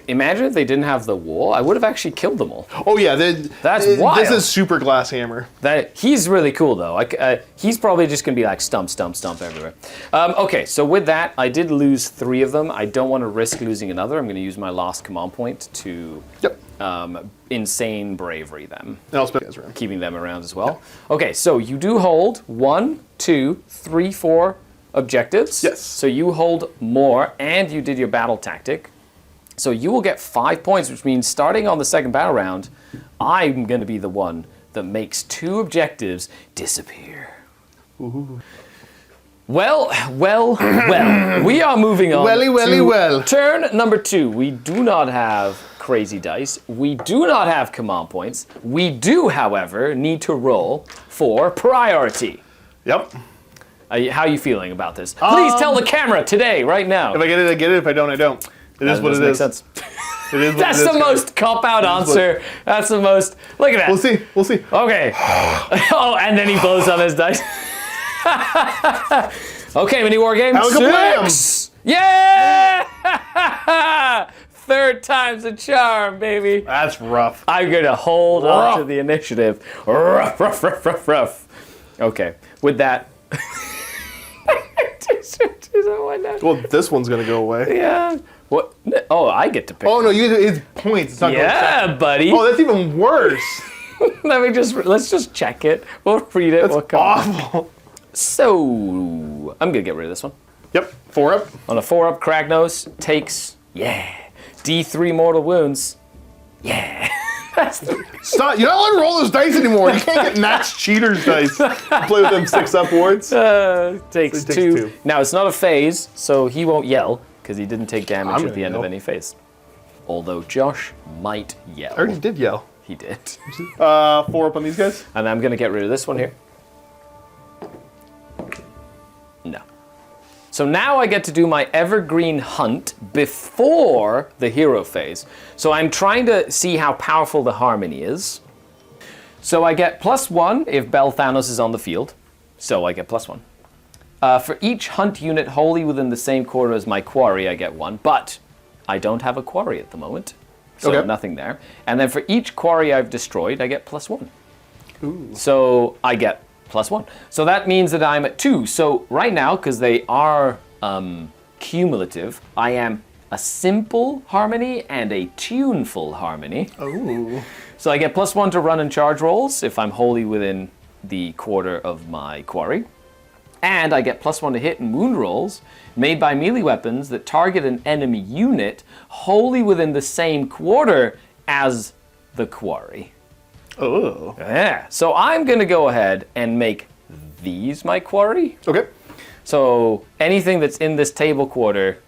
Speaker 1: Imagine if they didn't have the wool. I would have actually killed them all.
Speaker 2: Oh yeah,
Speaker 1: That's wild.
Speaker 2: This is super glass hammer.
Speaker 1: He's really cool though. He's probably just gonna be like stump everywhere. Okay, so with that, I did lose 3 of them. I don't want to risk losing another. I'm gonna use my last command point to insane bravery them.
Speaker 2: And I'll spend guys around.
Speaker 1: Keeping them around as well. Okay, so you do hold 1, 2, 3, 4 objectives.
Speaker 2: Yes.
Speaker 1: So you hold more, and you did your battle tactic. So you will get 5 points, which means starting on the second battle round, I'm going to be the one that makes 2 objectives disappear. Ooh. Well. We are moving on to turn number 2. We do not have crazy dice. We do not have command points. We do, however, need to roll for priority.
Speaker 2: Yep.
Speaker 1: How are you feeling about this? Please tell the camera today, right now.
Speaker 2: If I get it, I get it. If I don't, I don't. It is what it is.
Speaker 1: Sense.
Speaker 2: It is what
Speaker 1: That's
Speaker 2: it is,
Speaker 1: the most cop-out answer. That's the most... Look at that.
Speaker 2: We'll see.
Speaker 1: Okay. Oh, and then he blows on his dice. Okay, MiniWarGaming.
Speaker 2: Alakablam!
Speaker 1: 6! Yeah! 3rd time's a charm, baby.
Speaker 2: That's rough.
Speaker 1: I'm going to hold on to the initiative. Rough. Okay, with that...
Speaker 2: Well, this one's gonna go away.
Speaker 1: Yeah. What? Oh, I get to pick.
Speaker 2: Oh no, it's points. It's not
Speaker 1: yeah, buddy.
Speaker 2: Oh, that's even worse.
Speaker 1: Let's just check it. We'll read it.
Speaker 2: That's awful.
Speaker 1: So I'm gonna get rid of this one.
Speaker 2: Yep. 4 up.
Speaker 1: On a 4 up, Kragnos takes D3 mortal wounds. Yeah.
Speaker 2: Stop! You're not allowed to roll those dice anymore. You can't get Max Cheater's dice. Play with them 6 upwards.
Speaker 1: Takes 2. Now it's not a phase, so he won't yell because he didn't take damage at the end of any phase. Although Josh might yell.
Speaker 2: I already did yell.
Speaker 1: He did.
Speaker 2: 4 up on these guys.
Speaker 1: And I'm gonna get rid of this one here. No. So now I get to do my evergreen hunt before the hero phase. So I'm trying to see how powerful the harmony is. So I get +1 if Belthanos is on the field. So I get +1. For each hunt unit wholly within the same quarter as my quarry, I get 1. But I don't have a quarry at the moment. So nothing there. And then for each quarry I've destroyed, I get +1.
Speaker 2: Ooh.
Speaker 1: So I get +1. So that means that I'm at 2. So right now, because they are cumulative, I am a simple harmony and a tuneful harmony.
Speaker 2: Oh.
Speaker 1: So I get +1 to run and charge rolls if I'm wholly within the quarter of my quarry. And I get +1 to hit and wound rolls made by melee weapons that target an enemy unit wholly within the same quarter as the quarry.
Speaker 2: Oh.
Speaker 1: Yeah. So I'm going to go ahead and make these my quarry.
Speaker 2: Okay.
Speaker 1: So anything that's in this table quarter,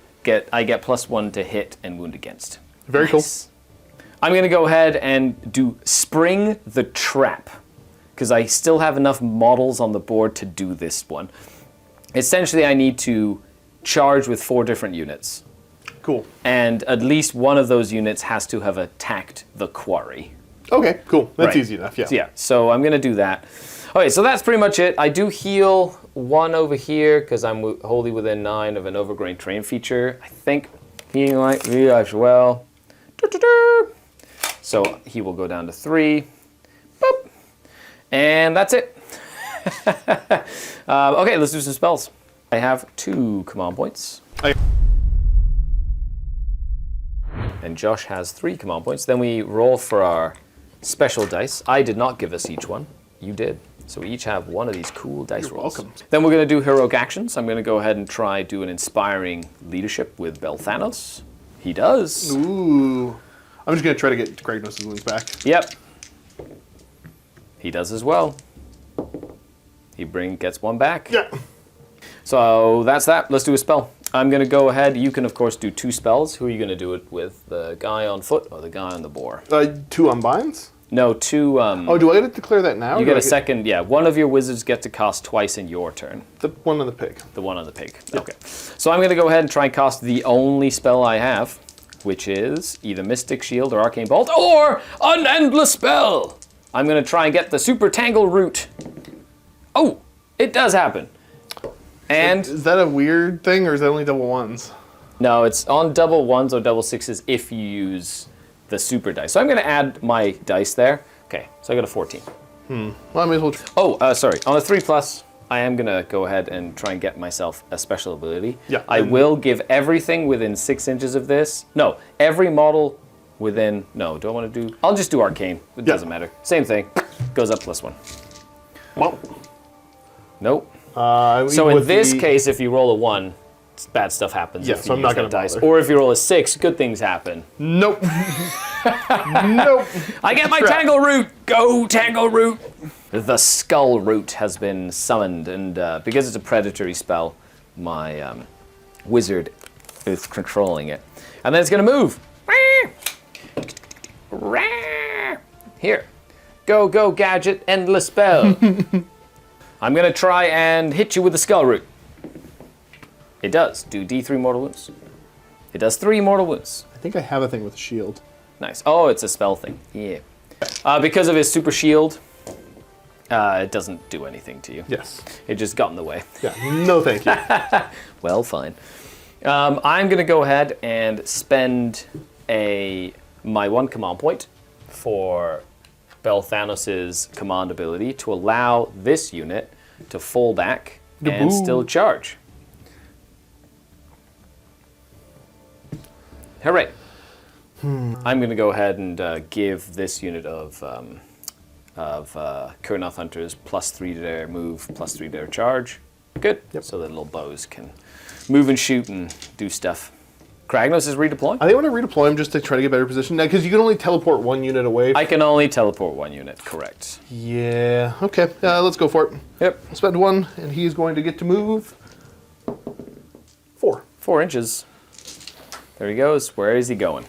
Speaker 1: I get +1 to hit and wound against.
Speaker 2: Very cool.
Speaker 1: I'm going to go ahead and do Spring the Trap, because I still have enough models on the board to do this one. Essentially, I need to charge with 4 different units.
Speaker 2: Cool.
Speaker 1: And at least one of those units has to have attacked the quarry.
Speaker 2: Okay, cool. That's easy enough, yeah.
Speaker 1: Yeah, so I'm going to do that. Okay, so that's pretty much it. I do heal 1 over here because I'm wholly within 9 of an overgrown terrain feature. I think he might be as well. So he will go down to 3. Boop. And that's it. Okay, let's do some spells. I have 2 command points. And Josh has 3 command points. Then we roll for our special dice. I did not give us each one. You did. So we each have one of these cool dice rolls.
Speaker 2: Welcome.
Speaker 1: Then we're going to do heroic actions. I'm going to go ahead and do an inspiring leadership with Belthanos. He does.
Speaker 2: Ooh. I'm just going to try to get Kragnos' wounds back.
Speaker 1: Yep. He does as well. He gets 1 back.
Speaker 2: Yeah.
Speaker 1: So that's that. Let's do a spell. I'm going to go ahead. You can, of course, do 2 spells. Who are you going to do it with? The guy on foot or the guy on the boar?
Speaker 2: 2 unbinds?
Speaker 1: No, 2...
Speaker 2: oh, do I get to declare that now?
Speaker 1: You get a second... Yeah, one of your wizards get to cast twice in your turn.
Speaker 2: The one on the pig.
Speaker 1: The one on the pig.
Speaker 2: Yep.
Speaker 1: Okay. So I'm going to go ahead and try and cast the only spell I have, which is either Mystic Shield or Arcane Bolt or an Endless Spell. I'm going to try and get the Super Tangle Root. Oh, it does happen. And
Speaker 2: is that a weird thing, or is that only double ones?
Speaker 1: No, it's on double ones or double sixes if you use the super dice. So I'm going to add my dice there. Okay, so I got a 14.
Speaker 2: Well, I may as well.
Speaker 1: Oh, sorry. On a 3+, I am going to go ahead and try and get myself a special ability.
Speaker 2: Yeah.
Speaker 1: I will give everything within 6 inches of this. No, every model within... No, do I want to do... I'll just do Arcane. It doesn't matter. Same thing. Goes up +1.
Speaker 2: Well.
Speaker 1: Nope. So in this case, if you roll a 1, bad stuff happens.
Speaker 2: Yeah, so I'm not going to
Speaker 1: dice.
Speaker 2: bother.
Speaker 1: Or if you roll a 6, good things happen.
Speaker 2: Nope. Nope.
Speaker 1: I get my Tangle Root! Go, Tangle Root! The Skull Root has been summoned, and because it's a predatory spell, my wizard is controlling it. And then it's going to move. Here. Go, go, gadget, endless spell. I'm going to try and hit you with the Skull Root. It does do D3 mortal wounds. It does 3 mortal wounds.
Speaker 2: I think I have a thing with a shield.
Speaker 1: Nice. Oh, it's a spell thing. Yeah. Because of his super shield, it doesn't do anything to you.
Speaker 2: Yes.
Speaker 1: It just got in the way.
Speaker 2: Yeah. No, thank you.
Speaker 1: Well, fine. I'm going to go ahead and spend my 1 command point for Belthanos' command ability to allow this unit to fall back and still charge. Hooray. I'm going to go ahead and give this unit of Kurnoth Hunters +3 to their move, +3 to their charge. Good. Yep. So the little bows can move and shoot and do stuff. Kragnos is redeploying?
Speaker 2: I think I want to redeploy him just to try to get better position. Now, because you can only teleport 1 unit away.
Speaker 1: I can only teleport 1 unit, correct.
Speaker 2: Yeah. Okay. Let's go for it.
Speaker 1: Yep.
Speaker 2: Spend 1, and he's going to get to move 4.
Speaker 1: 4 inches. There he goes. Where is he going?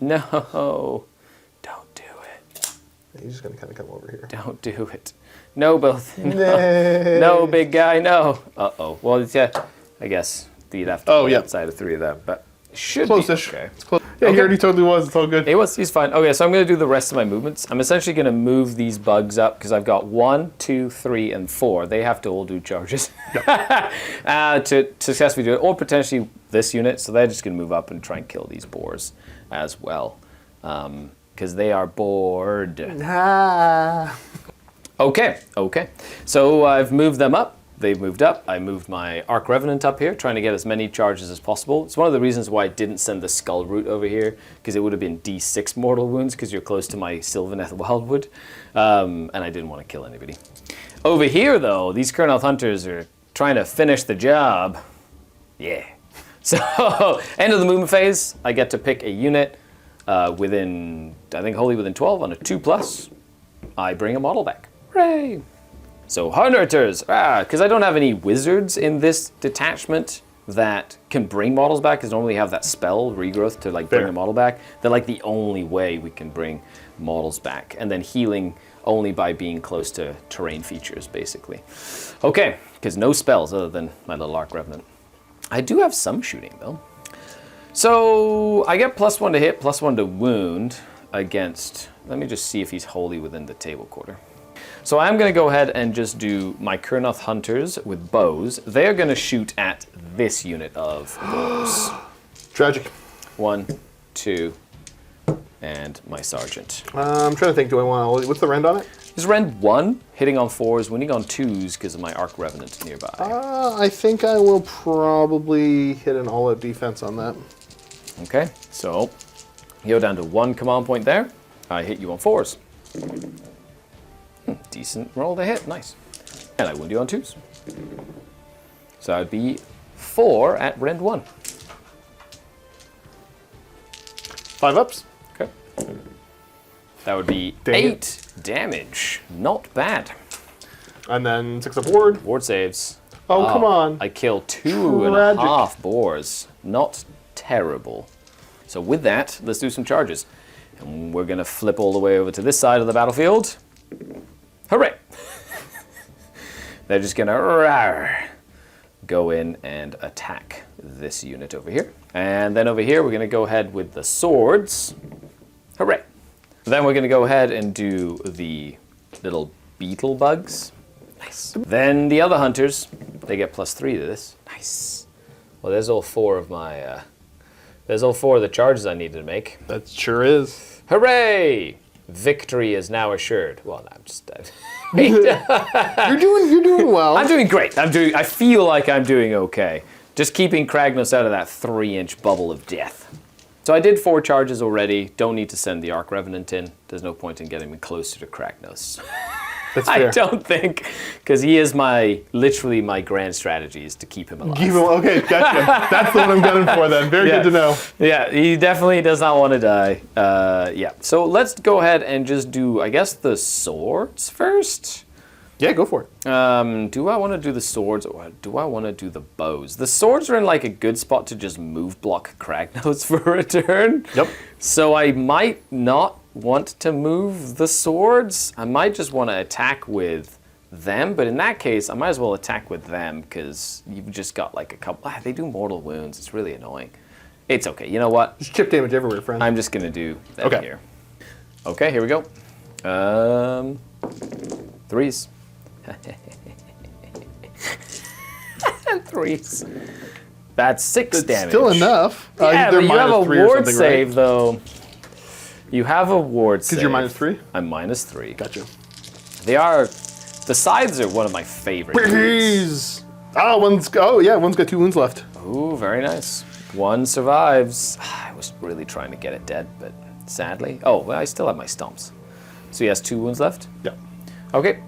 Speaker 1: No. Don't do it.
Speaker 2: He's just going to kind of come over here.
Speaker 1: Don't do it. No, both. No, no, big guy, no. Uh-oh. Well, yeah, I guess you'd have to be outside of 3 of them, but it should
Speaker 2: close-ish.
Speaker 1: be okay.
Speaker 2: It's close. Yeah, he already totally was. It's all good.
Speaker 1: He's fine. Okay, so I'm going to do the rest of my movements. I'm essentially going to move these bugs up because I've got 1, 2, 3, and 4. They have to all do charges to successfully do it, or potentially this unit. So they're just going to move up and try and kill these boars as well because they are bored. Okay. So I've moved them up. They've moved up. I moved my Arc Revenant up here, trying to get as many charges as possible. It's one of the reasons why I didn't send the Skull Root over here, because it would have been D6 mortal wounds, because you're close to my Sylvaneth Wildwood, and I didn't want to kill anybody. Over here, though, these Kurnoth Hunters are trying to finish the job. Yeah. So, end of the movement phase, I get to pick a unit within, I think, wholly within 12 on a 2+. I bring a model back. Hooray! So Hunters, because I don't have any wizards in this detachment that can bring models back, because normally you have that spell, regrowth, to like bring a model back. They're like the only way we can bring models back. And then healing only by being close to terrain features, basically. Okay, because no spells other than my little Arc Revenant. I do have some shooting, though. So I get +1 to hit, +1 to wound against, let me just see if he's wholly within the table quarter. So I'm going to go ahead and just do my Kurnoth Hunters with bows. They're going to shoot at this unit of boars.
Speaker 2: Tragic.
Speaker 1: 1, 2, and my Sergeant.
Speaker 2: I'm trying to think, what's the rend on it?
Speaker 1: Is rend 1, hitting on 4s, winning on 2s because of my Arc Revenant nearby.
Speaker 2: I think I will probably hit an all-out defense on that.
Speaker 1: Okay, so you go down to 1 command point there. I hit you on 4s. Decent roll to hit, nice. And I wound you on 2s. So I'd be 4 at rend 1.
Speaker 2: 5 ups.
Speaker 1: Okay. That would be 8 damage. Not bad.
Speaker 2: And then 6 up ward.
Speaker 1: Ward saves.
Speaker 2: Oh, come on.
Speaker 1: I kill 2.5 boars. Not terrible. So with that, let's do some charges. And we're going to flip all the way over to this side of the battlefield. Hooray! They're just going to go in and attack this unit over here. And then over here, we're going to go ahead with the swords. Hooray! Then we're going to go ahead and do the little beetle bugs. Nice. Then the other hunters, they get +3 to this. Nice. Well, there's all 4 of my... there's all 4 of the charges I needed to make.
Speaker 2: That sure is.
Speaker 1: Hooray! Victory is now assured. Well, I'm just...
Speaker 2: You're doing well.
Speaker 1: I'm doing great. I feel like I'm doing okay. Just keeping Kragnos out of that 3-inch bubble of death. So I did 4 charges already. Don't need to send the Arc Revenant in. There's no point in getting me closer to Kragnos.
Speaker 2: That's fair.
Speaker 1: I don't think, because he is literally my grand strategy is to keep him alive.
Speaker 2: Okay, gotcha. That's the one I'm gunning for then. Very good to know.
Speaker 1: Yeah, he definitely does not want to die. Yeah, so let's go ahead and just do, I guess, the swords first.
Speaker 2: Yeah, go for it.
Speaker 1: Do I want to do the swords or do I want to do the bows? The swords are in like a good spot to just move block Kragnos for a turn.
Speaker 2: Yep.
Speaker 1: So I might not want to move the swords. I might just want to attack with them, but in that case, I might as well attack with them because you've just got like a couple. They do mortal wounds. It's really annoying. It's okay. You know what?
Speaker 2: Just chip damage everywhere, friend.
Speaker 1: I'm just gonna do that here. Okay, here we go. 3s. 3s. That's 6 damage.
Speaker 2: Still enough.
Speaker 1: Yeah, but you have a ward save,
Speaker 2: right?
Speaker 1: though. You have a ward save.
Speaker 2: Because you're -3?
Speaker 1: I'm -3.
Speaker 2: Gotcha.
Speaker 1: The scythes are one of my favorite.
Speaker 2: Please! One's got 2 wounds left.
Speaker 1: Ooh, very nice. 1 survives. I was really trying to get it dead, but sadly. Oh, well, I still have my stumps. So he has 2 wounds left?
Speaker 2: Yep.
Speaker 1: Okay,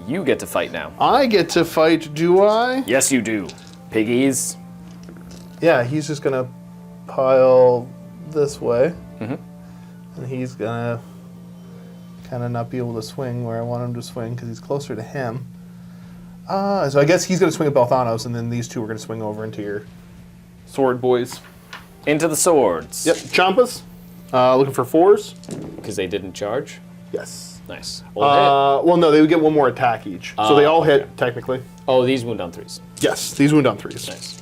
Speaker 1: you get to fight now.
Speaker 2: I get to fight, do I?
Speaker 1: Yes, you do. Piggies.
Speaker 2: Yeah, he's just gonna pile this way. And he's gonna kind of not be able to swing where I want him to swing because he's closer to him. So I guess he's gonna swing at Belthanos, and then these 2 are gonna swing over into your sword boys.
Speaker 1: Into the swords.
Speaker 2: Yep, Champas. Looking for 4s.
Speaker 1: Because they didn't charge?
Speaker 2: Yes.
Speaker 1: Nice.
Speaker 2: Well, no, they would get 1 more attack each. So they all hit, technically.
Speaker 1: Oh, these wound on 3s.
Speaker 2: Yes, these wound on 3s.
Speaker 1: Nice.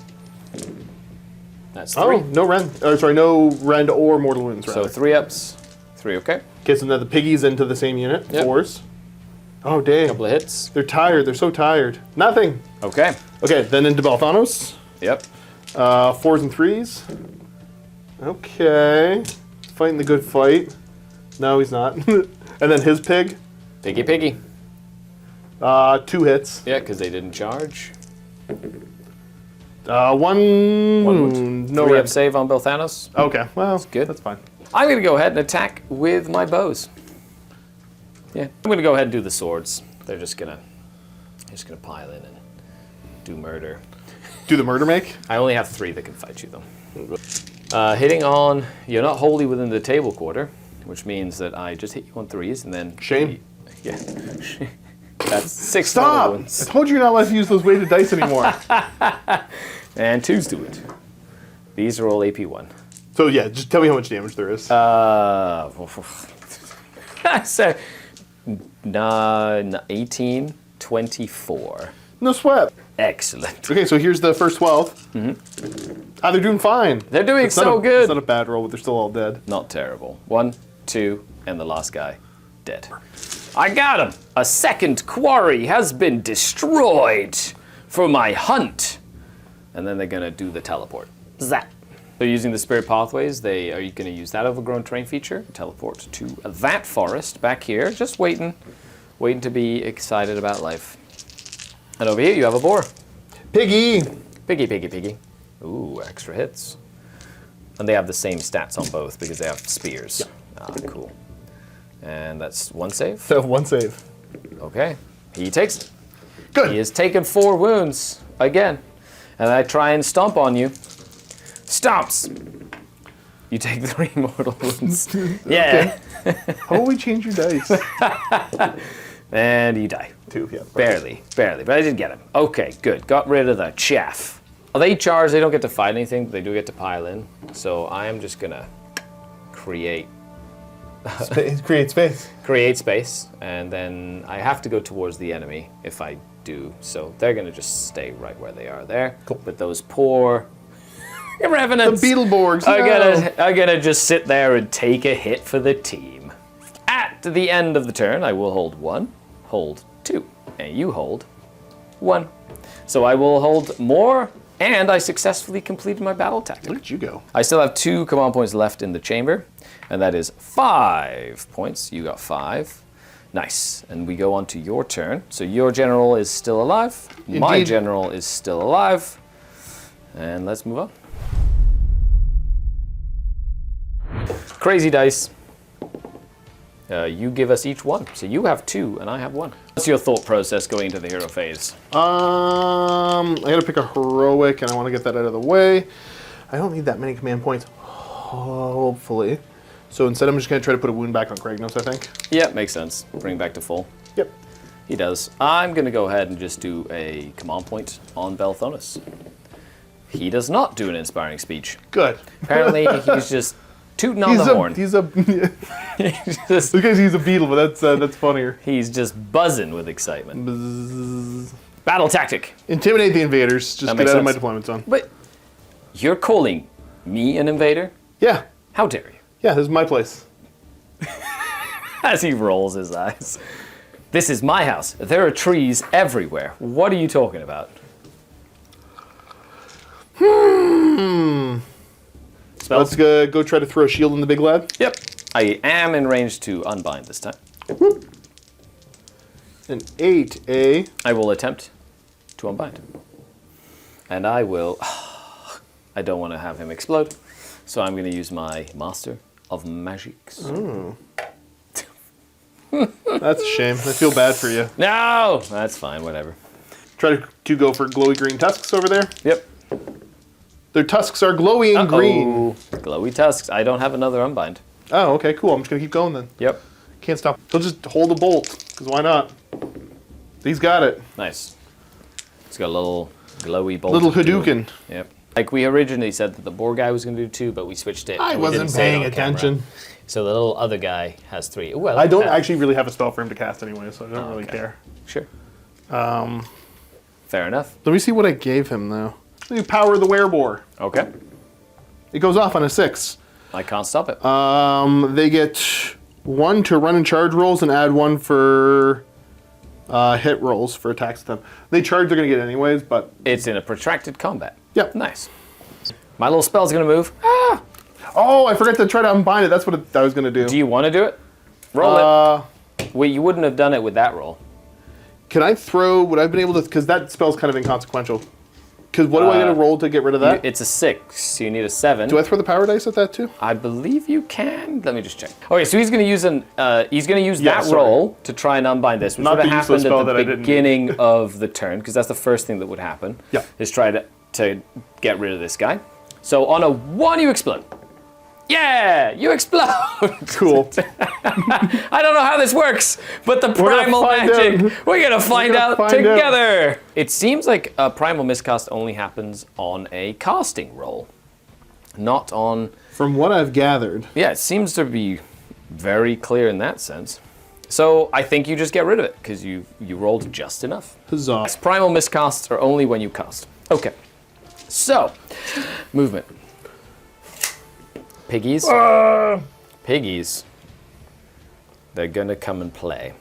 Speaker 1: That's 3.
Speaker 2: Oh, no rend. No rend or mortal wounds, rather.
Speaker 1: So 3 ups. 3, okay.
Speaker 2: Okay, so now the piggies into the same unit.
Speaker 1: Yep.
Speaker 2: 4s. Oh, dang.
Speaker 1: Couple of hits.
Speaker 2: They're tired. They're so tired. Nothing.
Speaker 1: Okay.
Speaker 2: Okay, then into Belthanos.
Speaker 1: Yep.
Speaker 2: 4s and 3s. Okay. Fighting the good fight. No, he's not. And then his pig.
Speaker 1: Piggy.
Speaker 2: 2 hits.
Speaker 1: Yeah, because they didn't charge.
Speaker 2: 1 wound. No
Speaker 1: 3 up
Speaker 2: red.
Speaker 1: save on Belthanos.
Speaker 2: Okay, well,
Speaker 1: That's good.
Speaker 2: That's fine.
Speaker 1: I'm going to go ahead and attack with my bows. Yeah, I'm going to go ahead and do the swords. They're just going to pile in and do murder.
Speaker 2: Do the murder make?
Speaker 1: I only have 3 that can fight you, though. Hitting on, you're not wholly within the table quarter, which means that I just hit you on 3s and then...
Speaker 2: Shame.
Speaker 1: Yeah. That's 6
Speaker 2: Stop!
Speaker 1: wounds.
Speaker 2: I told you you're not allowed to use those weighted dice anymore.
Speaker 1: And 2s do it. These are all AP1.
Speaker 2: So yeah, just tell me how much damage there is.
Speaker 1: So, 18, 24.
Speaker 2: No sweat.
Speaker 1: Excellent.
Speaker 2: Okay, so here's the first 12. They're doing fine.
Speaker 1: They're doing
Speaker 2: It's not
Speaker 1: so
Speaker 2: a-
Speaker 1: good.
Speaker 2: It's not a bad roll, but they're still all dead.
Speaker 1: Not terrible. 1, 2, and the last guy dead. I got him. A second quarry has been destroyed for my hunt. And then they're gonna do the teleport. Zap. They're using the spirit pathways. Are you gonna use that overgrown terrain feature? Teleport to that forest back here. Just waiting to be excited about life. And over here you have a boar.
Speaker 2: Piggy!
Speaker 1: Piggy. Ooh, extra hits. And they have the same stats on both because they have spears. Ah, cool. And that's 1 save.
Speaker 2: So 1 save.
Speaker 1: Okay. He takes it.
Speaker 2: Good.
Speaker 1: He has taken 4 wounds again. And I try and stomp on you. Stomps! You take 3 mortal wounds. Yeah.
Speaker 2: How about we change your dice?
Speaker 1: And you die.
Speaker 2: 2, yeah.
Speaker 1: Barely. But I did get him. Okay, good. Got rid of the chaff. Well, they charge. They don't get to fight anything, but they do get to pile in. So I am just going to create
Speaker 2: Create space.
Speaker 1: create space, and then I have to go towards the enemy if I do. So they're going to just stay right where they are there.
Speaker 2: Cool.
Speaker 1: But those poor revenants
Speaker 2: The Beetleborgs.
Speaker 1: are gonna just sit there and take a hit for the team. At the end of the turn, I will hold 1, hold 2, and you hold 1. So I will hold more And I successfully completed my battle tactic.
Speaker 2: Look at you go.
Speaker 1: I still have 2 command points left in the chamber, and that is 5 points. You got 5. Nice. And we go on to your turn. So your general is still alive.
Speaker 2: Indeed.
Speaker 1: My general is still alive. And let's move on. Crazy dice. You give us each 1. So you have 2 and I have 1. What's your thought process going into the hero phase?
Speaker 2: I gotta pick a heroic and I want to get that out of the way. I don't need that many command points, hopefully. So instead I'm just gonna try to put a wound back on Kragnos, I think.
Speaker 1: Yeah, makes sense. Bring back to full.
Speaker 2: Yep.
Speaker 1: He does. I'm gonna go ahead and just do a command point on Belthanos. He does not do an inspiring speech.
Speaker 2: Good.
Speaker 1: Apparently he's just tooting on the horn.
Speaker 2: He's a
Speaker 1: Just-
Speaker 2: because he's a beetle, but that's funnier.
Speaker 1: He's just buzzing with excitement.
Speaker 2: Bzzz.
Speaker 1: Battle tactic.
Speaker 2: Intimidate the invaders. Just
Speaker 1: That
Speaker 2: get
Speaker 1: makes
Speaker 2: out of my
Speaker 1: sense.
Speaker 2: deployment zone.
Speaker 1: But you're calling me an invader?
Speaker 2: Yeah.
Speaker 1: How dare you?
Speaker 2: Yeah, this is my place.
Speaker 1: As he rolls his eyes. This is my house. There are trees everywhere. What are you talking about? Spells?
Speaker 2: Let's go try to throw a shield in the big lad.
Speaker 1: Yep. I am in range to unbind this time.
Speaker 2: An 8A.
Speaker 1: I will attempt to unbind. And I will... I don't want to have him explode. So I'm going to use my Master of Magics.
Speaker 2: That's a shame. I feel bad for you.
Speaker 1: No! That's fine, whatever.
Speaker 2: Try to go for glowy green tusks over there.
Speaker 1: Yep.
Speaker 2: Their tusks are glowy and green.
Speaker 1: Glowy tusks. I don't have another unbind.
Speaker 2: Oh, okay, cool. I'm just gonna keep going then.
Speaker 1: Yep.
Speaker 2: Can't stop. He'll just hold a bolt, because why not? He's got it.
Speaker 1: Nice. It's got a little glowy bolt.
Speaker 2: Little
Speaker 1: to do it.
Speaker 2: Hadouken.
Speaker 1: Yep. Like we originally said that the boar guy was going to do 2, but we switched it.
Speaker 2: I
Speaker 1: and we didn't
Speaker 2: wasn't
Speaker 1: say it
Speaker 2: paying
Speaker 1: on camera.
Speaker 2: attention.
Speaker 1: So the little other guy has 3. Well,
Speaker 2: I don't actually really have a spell for him to cast anyway, so I don't really
Speaker 1: okay.
Speaker 2: care.
Speaker 1: Sure. Fair enough.
Speaker 2: Let me see what I gave him, though. You power the wereboar.
Speaker 1: Okay.
Speaker 2: It goes off on a 6.
Speaker 1: I can't stop it.
Speaker 2: They get 1 to run and charge rolls and add 1 for hit rolls for attacks with them. They charge, they're going to get anyways, but...
Speaker 1: It's in a protracted combat.
Speaker 2: Yep.
Speaker 1: Nice. My little spell's going to move.
Speaker 2: Oh, I forgot to try to unbind it. That's what I was going to do.
Speaker 1: Do you want to do it? Roll it. Well, you wouldn't have done it with that roll.
Speaker 2: Can I throw... Would I have been able to... Because that spell's kind of inconsequential. Because what do I got to roll to get rid of that?
Speaker 1: It's a 6, so you need a 7.
Speaker 2: Do I throw the power dice at that too?
Speaker 1: I believe you can. Let me just check. Okay, so he's going to use
Speaker 2: Yeah,
Speaker 1: that
Speaker 2: sorry.
Speaker 1: roll to try and unbind this, which
Speaker 2: Not
Speaker 1: would have
Speaker 2: the useless
Speaker 1: happened
Speaker 2: spell
Speaker 1: at
Speaker 2: that I
Speaker 1: the
Speaker 2: didn't
Speaker 1: beginning of the turn, because that's the first thing that would happen.
Speaker 2: Yeah.
Speaker 1: Is try to get rid of this guy. So on a 1, you explode. Yeah, you explode.
Speaker 2: Cool.
Speaker 1: I don't know how this works, but the primal
Speaker 2: find
Speaker 1: magic,
Speaker 2: out.
Speaker 1: we're gonna find out
Speaker 2: find out.
Speaker 1: together. It seems like a primal miscast only happens on a casting roll, not on.
Speaker 2: From what I've gathered.
Speaker 1: Yeah, it seems to be very clear in that sense. So I think you just get rid of it because you rolled just enough.
Speaker 2: Huzzah.
Speaker 1: Primal miscasts are only when you cast. Okay. So, movement. Piggies. Piggies. They're gonna come and play.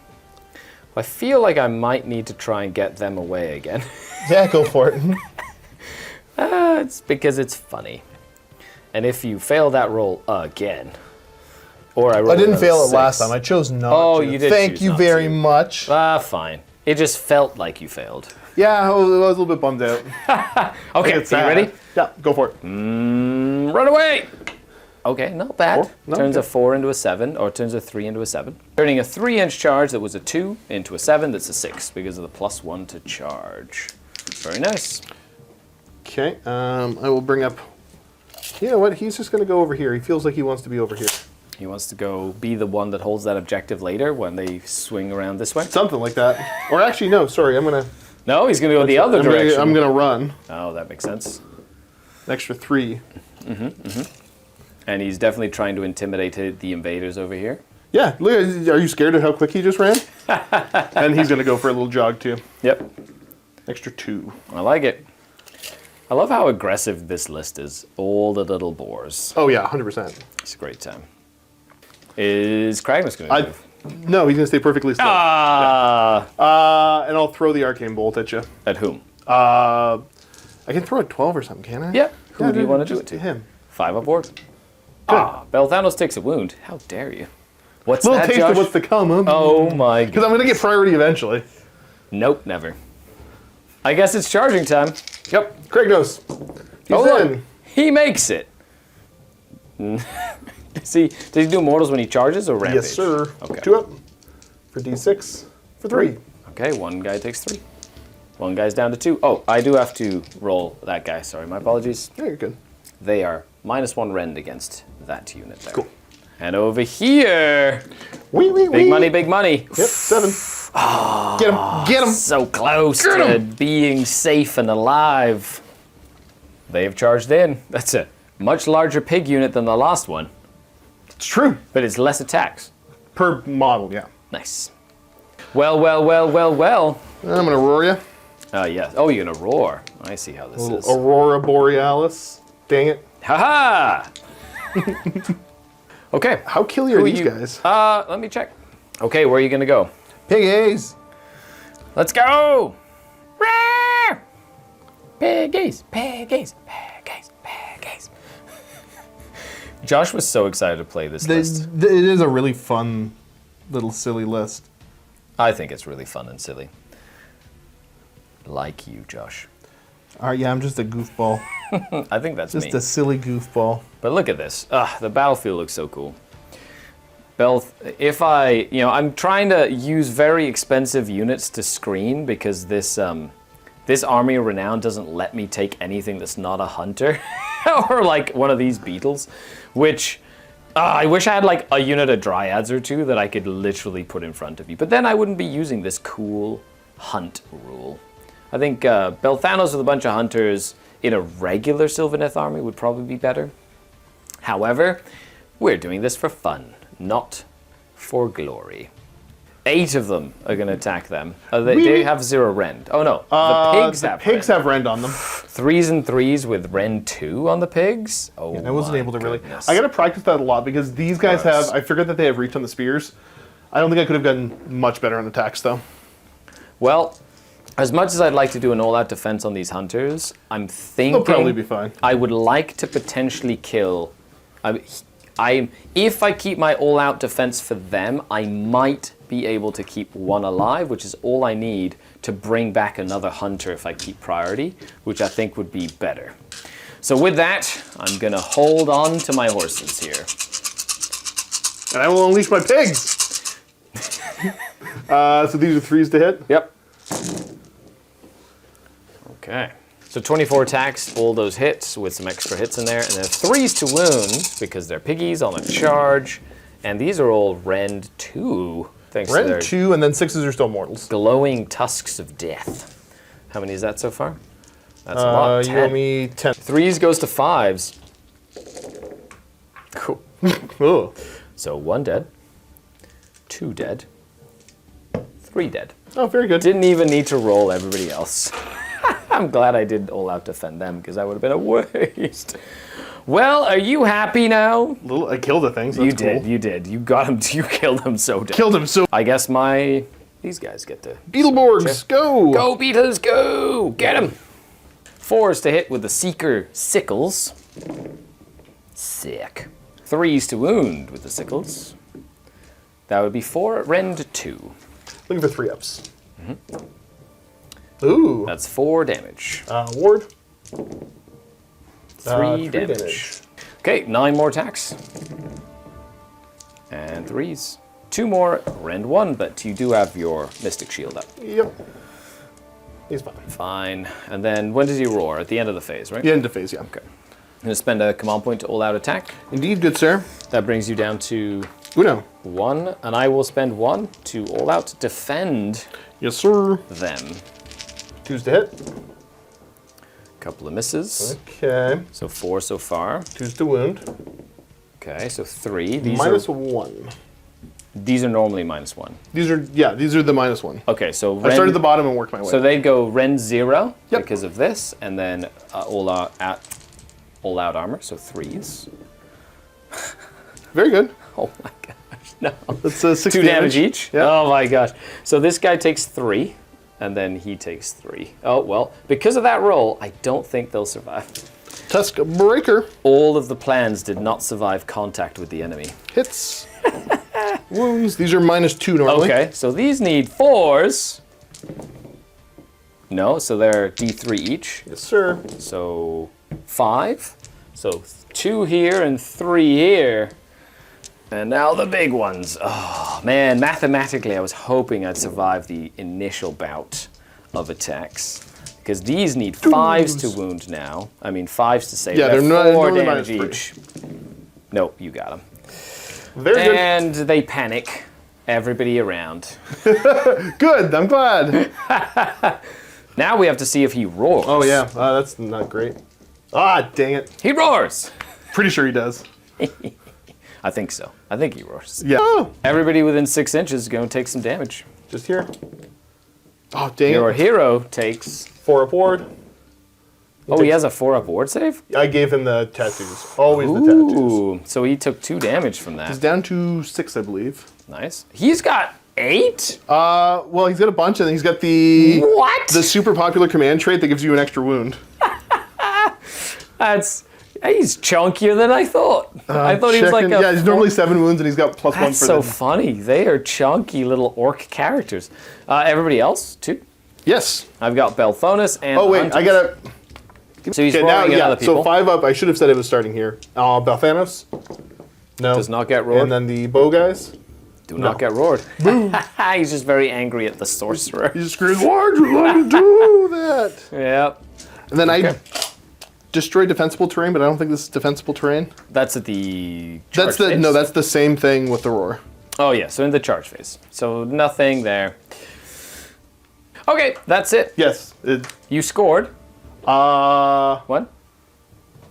Speaker 1: I feel like I might need to try and get them away again.
Speaker 2: Yeah, go for it.
Speaker 1: It's because it's funny. And if you fail that roll again, or I roll
Speaker 2: I didn't
Speaker 1: another
Speaker 2: fail it
Speaker 1: 6,
Speaker 2: last time. I chose not
Speaker 1: Oh,
Speaker 2: to.
Speaker 1: you did
Speaker 2: Thank
Speaker 1: choose
Speaker 2: you
Speaker 1: not
Speaker 2: very
Speaker 1: to.
Speaker 2: much.
Speaker 1: Fine. It just felt like you failed.
Speaker 2: Yeah, I was a little bit bummed out.
Speaker 1: Okay,
Speaker 2: It's
Speaker 1: are you
Speaker 2: sad.
Speaker 1: ready?
Speaker 2: Yeah, go for it.
Speaker 1: Run away! Okay, not bad.
Speaker 2: 4? No,
Speaker 1: Turns
Speaker 2: okay.
Speaker 1: a 4 into a 7, or turns a 3 into a 7. Turning a 3-inch charge that was a 2 into a 7 that's a 6 because of the +1 to charge. Very nice.
Speaker 2: Okay, I will bring up... You know what? He's just going to go over here. He feels like he wants to be over here.
Speaker 1: He wants to go be the one that holds that objective later when they swing around this way.
Speaker 2: Something like that. Or actually, no, sorry. I'm going to...
Speaker 1: No, he's going to go the other direction.
Speaker 2: I'm going to run.
Speaker 1: Oh, that makes sense.
Speaker 2: An extra 3.
Speaker 1: And he's definitely trying to intimidate the invaders over here.
Speaker 2: Yeah, look, are you scared of how quick he just ran? And he's going to go for a little jog, too.
Speaker 1: Yep.
Speaker 2: Extra 2.
Speaker 1: I like it. I love how aggressive this list is. All the little boars.
Speaker 2: Oh, yeah, 100%.
Speaker 1: It's a great time. Is Kragnos going to move?
Speaker 2: No, he's going to stay perfectly still.
Speaker 1: Ah!
Speaker 2: And I'll throw the arcane bolt at you.
Speaker 1: At whom?
Speaker 2: I can throw a 12 or something, can't I?
Speaker 1: Yeah. Who
Speaker 2: Yeah,
Speaker 1: do you want to do it
Speaker 2: just
Speaker 1: to?
Speaker 2: Him.
Speaker 1: 5 up board. Ah, Belthanos takes a wound. How dare you? What's
Speaker 2: Little
Speaker 1: that,
Speaker 2: taste
Speaker 1: Josh?
Speaker 2: of what's to come. Huh?
Speaker 1: Oh my
Speaker 2: Because
Speaker 1: god.
Speaker 2: I'm going to get priority eventually.
Speaker 1: Nope, never. I guess it's charging time.
Speaker 2: Yep. Craig knows. He's
Speaker 1: Oh,
Speaker 2: in.
Speaker 1: look. He makes it. Does he do mortals when he charges or rampage?
Speaker 2: Yes, sir.
Speaker 1: Okay.
Speaker 2: 2 up for D6 for 3.
Speaker 1: Okay, one guy takes 3. One guy's down to 2. Oh, I do have to roll that guy. Sorry, my apologies.
Speaker 2: Yeah, you're good.
Speaker 1: They are -1 rend against that unit there.
Speaker 2: Cool.
Speaker 1: And over here,
Speaker 2: Wee, wee,
Speaker 1: big
Speaker 2: wee.
Speaker 1: money, big money.
Speaker 2: Yep, 7. Get him. Get him.
Speaker 1: So close
Speaker 2: Get
Speaker 1: to
Speaker 2: 'em.
Speaker 1: being safe and alive. They have charged in. That's a much larger pig unit than the last one,
Speaker 2: It's true.
Speaker 1: but it's less attacks.
Speaker 2: Per model, yeah.
Speaker 1: Nice. Well, well, well, well, well.
Speaker 2: I'm going to roar you.
Speaker 1: Yes. Oh, you're gonna roar. I see how this is.
Speaker 2: Aurora Borealis. Dang it.
Speaker 1: Ha ha! Okay.
Speaker 2: How killy are
Speaker 1: Who
Speaker 2: these
Speaker 1: you-
Speaker 2: guys?
Speaker 1: Let me check. Okay, where are you gonna go?
Speaker 2: Piggies.
Speaker 1: Let's go! Roar! Piggies, piggies, piggies, piggies. Josh was so excited to play this list.
Speaker 2: It is a really fun little silly list.
Speaker 1: I think it's really fun and silly. Like you, Josh.
Speaker 2: All right, yeah, I'm just a goofball.
Speaker 1: I think that's
Speaker 2: Just
Speaker 1: me.
Speaker 2: a silly goofball.
Speaker 1: But look at this. The battlefield looks so cool. I'm trying to use very expensive units to screen because this Army of Renown doesn't let me take anything that's not a hunter or like one of these beetles, which I wish I had like a unit of dryads or two that I could literally put in front of you. But then I wouldn't be using this cool hunt rule. I think Belthanos with a bunch of hunters in a regular Sylvaneth army would probably be better. However, we're doing this for fun, not for glory. 8 of them are going to attack them. They have 0 rend. Oh no, the pigs have
Speaker 2: pigs
Speaker 1: rend.
Speaker 2: have rend on them.
Speaker 1: 3s and 3s with rend 2 on the pigs? Oh,
Speaker 2: I wasn't
Speaker 1: my
Speaker 2: able to really.
Speaker 1: goodness.
Speaker 2: I got to practice that a lot because these guys
Speaker 1: Gross.
Speaker 2: have. I forget that they have reach on the spears. I don't think I could have gotten much better on attacks though.
Speaker 1: Well, as much as I'd like to do an all-out defense on these hunters, I'm thinking
Speaker 2: They'll probably be fine.
Speaker 1: I would like to potentially kill. If I keep my all-out defense for them, I might be able to keep 1 alive, which is all I need to bring back another hunter if I keep priority, which I think would be better. So with that, I'm gonna hold on to my horses here.
Speaker 2: And I will unleash my pigs. So these are 3s to hit.
Speaker 1: Yep. Okay. So 24 attacks, all those hits with some extra hits in there, and then 3s to wound because they're piggies on a charge, and these are all rend 2. Thanks to their
Speaker 2: Rend 2, and then 6s are still mortals.
Speaker 1: glowing tusks of death. How many is that so far? That's a lot.
Speaker 2: You owe
Speaker 1: 10.
Speaker 2: me 10.
Speaker 1: 3s goes to 5s. Cool.
Speaker 2: Oh.
Speaker 1: So 1 dead, 2 dead, 3 dead.
Speaker 2: Oh, very good.
Speaker 1: Didn't even need to roll everybody else. I'm glad I did all out defend them because that would have been a waste. Well, are you happy now?
Speaker 2: I killed the thing, so that's cool.
Speaker 1: You did. You got him. You killed him so dead.
Speaker 2: Killed him so.
Speaker 1: I guess these guys get to
Speaker 2: Beetleborgs, go!
Speaker 1: go. Beatles, go! Get him. 4s to hit with the Seeker sickles. Sick. 3s to wound with the sickles. That would be 4 rend 2.
Speaker 2: Looking for 3 ups. Ooh.
Speaker 1: That's 4 damage.
Speaker 2: Ward.
Speaker 1: 3 damage. Okay, 9 more attacks. And 3s. 2 more, rend 1, but you do have your Mystic Shield up.
Speaker 2: Yep. He's fine.
Speaker 1: Fine. And then when does he roar? At the end of the phase, right?
Speaker 2: The end of phase, yeah.
Speaker 1: Okay. I'm going to spend a command point to all out attack.
Speaker 2: Indeed, good sir.
Speaker 1: That brings you down to
Speaker 2: Uno.
Speaker 1: 1, and I will spend 1 to all out defend
Speaker 2: Yes, sir.
Speaker 1: them.
Speaker 2: 2s to hit.
Speaker 1: Couple of misses.
Speaker 2: Okay.
Speaker 1: So 4 so far.
Speaker 2: 2s to wound.
Speaker 1: Okay, so 3. These
Speaker 2: -1.
Speaker 1: These are normally -1.
Speaker 2: These are the -1.
Speaker 1: Okay, so
Speaker 2: I started at the bottom and worked my way.
Speaker 1: So they'd go rend 0
Speaker 2: Yep.
Speaker 1: because of this, and then all out armor, so 3s.
Speaker 2: Very good.
Speaker 1: Oh my gosh, no.
Speaker 2: That's 6
Speaker 1: 2 damage each?
Speaker 2: Yeah.
Speaker 1: Oh my gosh. So this guy takes 3. and then he takes 3. Oh, well, because of that roll, I don't think they'll survive.
Speaker 2: Tusk Breaker.
Speaker 1: All of the plans did not survive contact with the enemy.
Speaker 2: Hits. Wounds. These are -2 normally.
Speaker 1: Okay, so these need 4s. No, so they're D3 each.
Speaker 2: Yes, sir.
Speaker 1: So 5. So 2 here and 3 here. And now the big ones. Oh, man, mathematically, I was hoping I'd survive the initial bout of attacks. Because these need 5s to wound now. I mean, 5s to save.
Speaker 2: Yeah, they're not
Speaker 1: 4
Speaker 2: normally
Speaker 1: damage
Speaker 2: -3.
Speaker 1: each. Nope, you got them.
Speaker 2: Very good.
Speaker 1: And they panic. Everybody around.
Speaker 2: Good, I'm glad.
Speaker 1: Now we have to see if he roars.
Speaker 2: Oh, yeah, that's not great. Ah, dang it.
Speaker 1: He roars!
Speaker 2: Pretty sure he does.
Speaker 1: I think so. I think he roars.
Speaker 2: Yeah. Oh,
Speaker 1: Everybody within 6 inches is going to take some damage.
Speaker 2: just here. Oh, dang
Speaker 1: Your
Speaker 2: it.
Speaker 1: hero takes...
Speaker 2: 4 up ward.
Speaker 1: Oh, he has a 4-up ward save?
Speaker 2: I gave him the tattoos. Always the tattoos.
Speaker 1: Ooh, so he took 2 damage from
Speaker 2: He's
Speaker 1: that.
Speaker 2: down to 6, I believe.
Speaker 1: Nice. He's got 8?
Speaker 2: Well, he's got a bunch, and he's got the
Speaker 1: What?
Speaker 2: the super popular command trait that gives you an extra wound.
Speaker 1: He's chunkier than I thought. I thought he was like a...
Speaker 2: Yeah, he's normally 7 wounds, and he's got +1
Speaker 1: That's
Speaker 2: for
Speaker 1: so
Speaker 2: the...
Speaker 1: funny. They are chunky little orc characters. Everybody else, too?
Speaker 2: Yes.
Speaker 1: I've got Belthanos and...
Speaker 2: Oh, wait,
Speaker 1: Hunters.
Speaker 2: I gotta...
Speaker 1: So he's
Speaker 2: Okay,
Speaker 1: roaring
Speaker 2: now,
Speaker 1: at
Speaker 2: yeah,
Speaker 1: other people.
Speaker 2: so 5 up. I should have said it was starting here. Belthanos. No.
Speaker 1: Does not get roared.
Speaker 2: And then the bow guys.
Speaker 1: Do not get roared. He's just very angry at the sorcerer.
Speaker 2: He just screams, why'd you let me do that?
Speaker 1: Yep.
Speaker 2: And then
Speaker 1: Okay.
Speaker 2: I destroy defensible terrain, but I don't think this is defensible terrain.
Speaker 1: That's at the
Speaker 2: That's
Speaker 1: charge phase?
Speaker 2: No, that's the same thing with the roar.
Speaker 1: Oh, yeah, so in the charge phase. So nothing there. Okay, that's it.
Speaker 2: Yes.
Speaker 1: You scored. 1,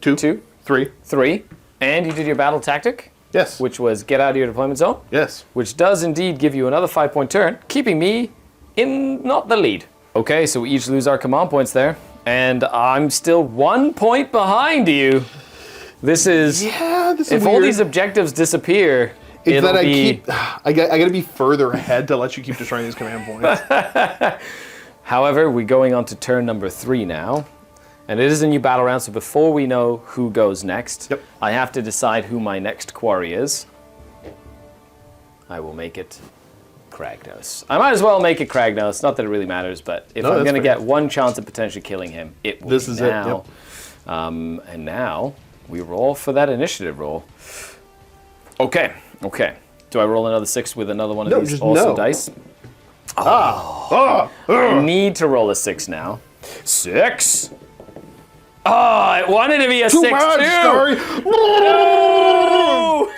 Speaker 2: 2,
Speaker 1: 2,
Speaker 2: 3.
Speaker 1: 3. And you did your battle tactic,
Speaker 2: Yes.
Speaker 1: which was get out of your deployment zone,
Speaker 2: Yes.
Speaker 1: which does indeed give you another 5-point turn, keeping me in not the lead. Okay, so we each lose our command points there. And I'm still 1 point behind you. This is...
Speaker 2: Yeah, this is
Speaker 1: If
Speaker 2: weird.
Speaker 1: all these objectives disappear,
Speaker 2: It's
Speaker 1: it'll
Speaker 2: that
Speaker 1: be...
Speaker 2: I gotta be further ahead to let you keep destroying these command points.
Speaker 1: However, we're going on to turn number 3 now. And it is a new battle round, so before we know who goes next,
Speaker 2: Yep.
Speaker 1: I have to decide who my next quarry is. I will make it Kragnos. I might as well make it Kragnos, not that it really matters, but if
Speaker 2: No,
Speaker 1: I'm
Speaker 2: that's
Speaker 1: going to
Speaker 2: fair.
Speaker 1: get one chance of potentially killing him, it will
Speaker 2: This
Speaker 1: be
Speaker 2: is it,
Speaker 1: now. And now, we roll for that initiative roll. Okay. Do I roll another 6 with another one of
Speaker 2: No,
Speaker 1: these
Speaker 2: just
Speaker 1: awesome
Speaker 2: no.
Speaker 1: dice?
Speaker 2: Ah!
Speaker 1: I need to roll a 6 now. 6? Oh, I wanted to be a 6
Speaker 2: Too much,
Speaker 1: too.
Speaker 2: Skari!
Speaker 1: No!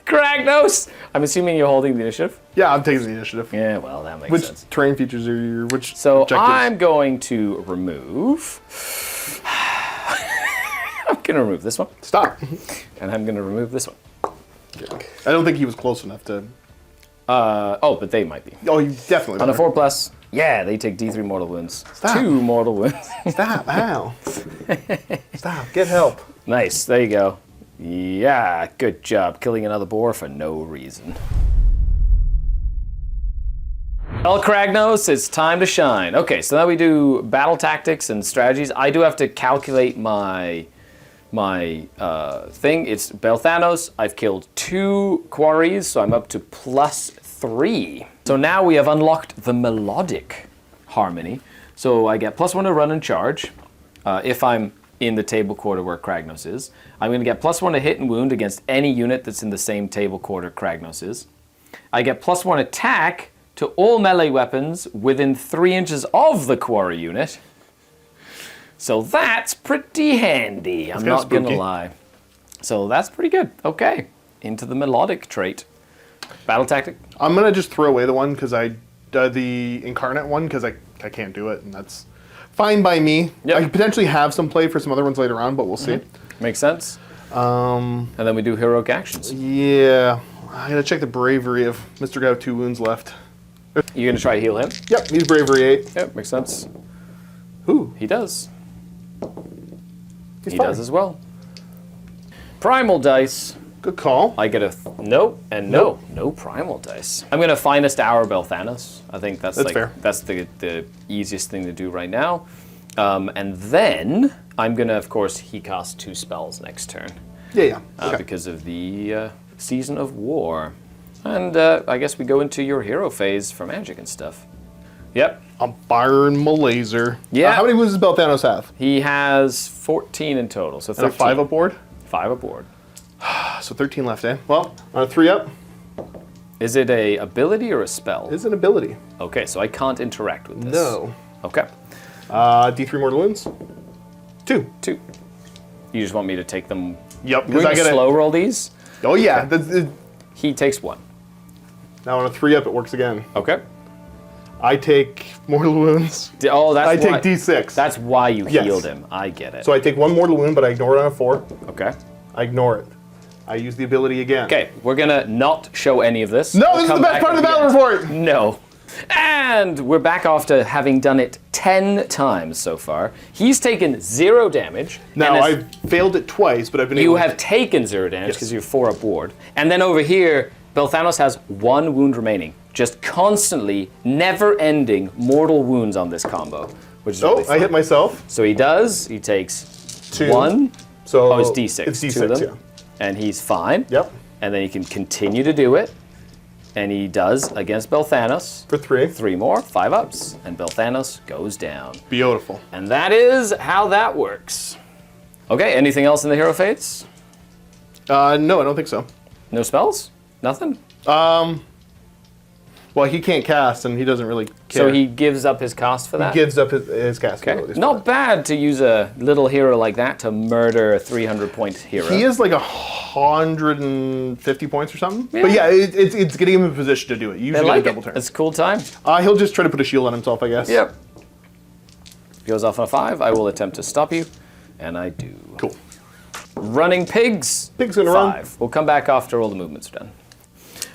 Speaker 1: Kragnos! I'm assuming you're holding the initiative?
Speaker 2: Yeah, I'm taking the initiative.
Speaker 1: Yeah, well, that makes
Speaker 2: Which
Speaker 1: sense.
Speaker 2: terrain features are your which
Speaker 1: So
Speaker 2: objectives?
Speaker 1: I'm going to remove... I'm going to remove this one,
Speaker 2: Stop.
Speaker 1: and I'm going to remove this one.
Speaker 2: I don't think he was close enough to...
Speaker 1: Oh, but they might be.
Speaker 2: Oh, you definitely
Speaker 1: On a
Speaker 2: better.
Speaker 1: 4+, yeah, they take D3 mortal wounds.
Speaker 2: Stop.
Speaker 1: 2 mortal wounds.
Speaker 2: Stop, ow. Stop, get help.
Speaker 1: Nice, there you go. Yeah, good job killing another boar for no reason. Well, Kragnos, it's time to shine. Okay, so now we do battle tactics and strategies. I do have to calculate my thing. It's Belthanos. I've killed 2 quarries, so I'm up to +3. So now we have unlocked the melodic harmony. So I get +1 to run and charge if I'm in the table quarter where Kragnos is. I'm going to get +1 to hit and wound against any unit that's in the same table quarter Kragnos is. I get +1 attack to all melee weapons within 3 inches of the quarry unit. So that's pretty handy, I'm
Speaker 2: kinda
Speaker 1: not going to
Speaker 2: spooky.
Speaker 1: lie. So that's pretty good. Okay, into the melodic trait. Battle tactic.
Speaker 2: I'm gonna just throw away the one because the incarnate one because I can't do it, and that's fine by me.
Speaker 1: Yep.
Speaker 2: I could potentially have some play for some other ones later on, but we'll see.
Speaker 1: Makes sense. And then we do heroic actions.
Speaker 2: Yeah, I gotta check the bravery of Mr. Guy with 2 wounds left.
Speaker 1: You're going to try to heal him?
Speaker 2: Yep, he's bravery 8.
Speaker 1: Yep, makes sense.
Speaker 2: Ooh,
Speaker 1: He does.
Speaker 2: he's
Speaker 1: He
Speaker 2: fine.
Speaker 1: does as well. Primal dice.
Speaker 2: Good call.
Speaker 1: I get a no and no. No primal dice. I'm going to Finest Hour Belthanos. I think that's like
Speaker 2: fair.
Speaker 1: that's the easiest thing to do right now. And then I'm going to, of course, he casts 2 spells next turn.
Speaker 2: Yeah. Okay.
Speaker 1: Because of the Season of War. And I guess we go into your hero phase for magic and stuff. Yep.
Speaker 2: A Byron Malazer.
Speaker 1: Yeah.
Speaker 2: How many wounds does Belthanos have?
Speaker 1: He has 14 in total, so 13.
Speaker 2: And a 5 up board?
Speaker 1: 5 aboard.
Speaker 2: So 13 left, eh? Well, on a 3 up.
Speaker 1: Is it a ability or a spell?
Speaker 2: Is an ability.
Speaker 1: Okay, so I can't interact with this.
Speaker 2: No.
Speaker 1: Okay.
Speaker 2: D3 mortal wounds. 2.
Speaker 1: 2. You just want me to take them?
Speaker 2: Yep.
Speaker 1: We're going to slow roll these?
Speaker 2: Oh yeah.
Speaker 1: He takes 1.
Speaker 2: Now on a 3 up, it works again.
Speaker 1: Okay.
Speaker 2: I take mortal wounds.
Speaker 1: Oh, that's
Speaker 2: I
Speaker 1: why,
Speaker 2: take D6.
Speaker 1: That's why you
Speaker 2: Yes.
Speaker 1: healed him. I get it.
Speaker 2: So I take 1 mortal wound, but I ignore it on a 4.
Speaker 1: Okay.
Speaker 2: I ignore it. I use the ability again.
Speaker 1: Okay, we're going to not show any of this.
Speaker 2: No,
Speaker 1: We'll
Speaker 2: this is
Speaker 1: come
Speaker 2: the best
Speaker 1: back
Speaker 2: part of
Speaker 1: at
Speaker 2: the battle
Speaker 1: end.
Speaker 2: report.
Speaker 1: No. And we're back after having done it 10 times so far. He's taken 0 damage.
Speaker 2: Now,
Speaker 1: and
Speaker 2: I've failed it twice, but I've been
Speaker 1: You
Speaker 2: able to...
Speaker 1: have taken 0 damage
Speaker 2: Yes.
Speaker 1: because you're 4 aboard. And then over here, Belthanos has 1 wound remaining. Just constantly, never-ending mortal wounds on this combo, which is really
Speaker 2: Oh,
Speaker 1: fun.
Speaker 2: I hit myself.
Speaker 1: So he does. He takes
Speaker 2: 2.
Speaker 1: 1.
Speaker 2: So
Speaker 1: Oh, it's D6.
Speaker 2: It's
Speaker 1: 2 of
Speaker 2: D6,
Speaker 1: them.
Speaker 2: yeah.
Speaker 1: And he's fine.
Speaker 2: Yep.
Speaker 1: And then he can continue to do it. And he does against Belthanos.
Speaker 2: For 3.
Speaker 1: 3 more, 5 ups. And Belthanos goes down.
Speaker 2: Beautiful.
Speaker 1: And that is how that works. Okay, anything else in the hero fates?
Speaker 2: No, I don't think so.
Speaker 1: No spells? Nothing?
Speaker 2: Well, he can't cast, and he doesn't really care.
Speaker 1: So he gives up his cost for that?
Speaker 2: He gives up his cast
Speaker 1: Okay.
Speaker 2: abilities.
Speaker 1: Not bad to use a little hero like that to murder a 300-point hero.
Speaker 2: He is like 150 points or something.
Speaker 1: Yeah.
Speaker 2: But yeah, it's getting him in position to do it. You
Speaker 1: I
Speaker 2: usually
Speaker 1: like
Speaker 2: get a double
Speaker 1: it.
Speaker 2: turn.
Speaker 1: It's a cool time.
Speaker 2: He'll just try to put a shield on himself, I guess.
Speaker 1: Yep. Goes off on a 5. I will attempt to stop you. And I do.
Speaker 2: Cool.
Speaker 1: Running pigs.
Speaker 2: Pig's gonna run.
Speaker 1: 5. We'll come back after all the movements are done.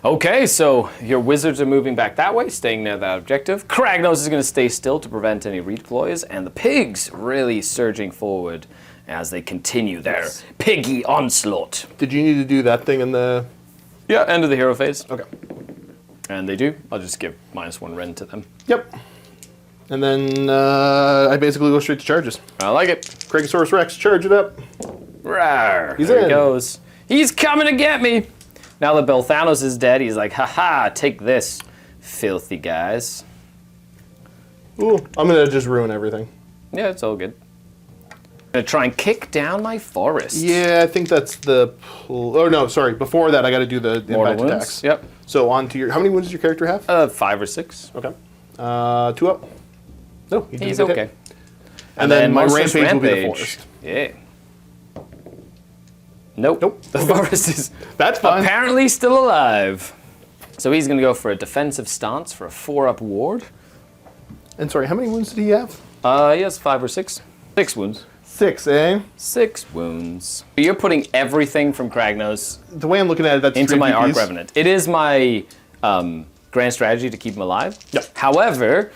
Speaker 1: Okay, so your wizards are moving back that way, staying near that objective. Kragnos is going to stay still to prevent any redeploys, and the pigs really surging forward as they continue their piggy onslaught.
Speaker 2: Did you need to do that thing in the...
Speaker 1: Yeah, end of the hero phase.
Speaker 2: Okay.
Speaker 1: And they do. I'll just give -1 rend to them.
Speaker 2: Yep. And then I basically go straight to charges.
Speaker 1: I like it.
Speaker 2: Kragosaurus Rex, charge it up.
Speaker 1: Rawr,
Speaker 2: He's
Speaker 1: there he
Speaker 2: in.
Speaker 1: goes. He's coming to get me. Now that Belthanos is dead, he's like, haha, take this, filthy guys.
Speaker 2: Ooh, I'm going to just ruin everything.
Speaker 1: Yeah, it's all good. I'm going to try and kick down my forest.
Speaker 2: Yeah, I think that's the... Oh, no, sorry. Before that, I got to do the
Speaker 1: Mortal
Speaker 2: impact
Speaker 1: wounds.
Speaker 2: attacks.
Speaker 1: Yep.
Speaker 2: So on to your... How many wounds does your character have?
Speaker 1: 5 or 6.
Speaker 2: Okay. 2 up. No, he
Speaker 1: He's
Speaker 2: didn't get
Speaker 1: okay.
Speaker 2: hit. And then my
Speaker 1: Monstrous
Speaker 2: rampage will be the forest.
Speaker 1: Yeah. Nope. The forest is
Speaker 2: That's fine.
Speaker 1: apparently still alive. So he's going to go for a defensive stance for a 4-up ward.
Speaker 2: And sorry, how many wounds did he have?
Speaker 1: He has 5 or 6. 6 wounds.
Speaker 2: 6, eh?
Speaker 1: 6 wounds. You're putting everything from Kragnos
Speaker 2: The way I'm looking at it, that's
Speaker 1: into
Speaker 2: 3
Speaker 1: my Arc
Speaker 2: DPs.
Speaker 1: Revenant. It is my grand strategy to keep him alive.
Speaker 2: Yep.
Speaker 1: However,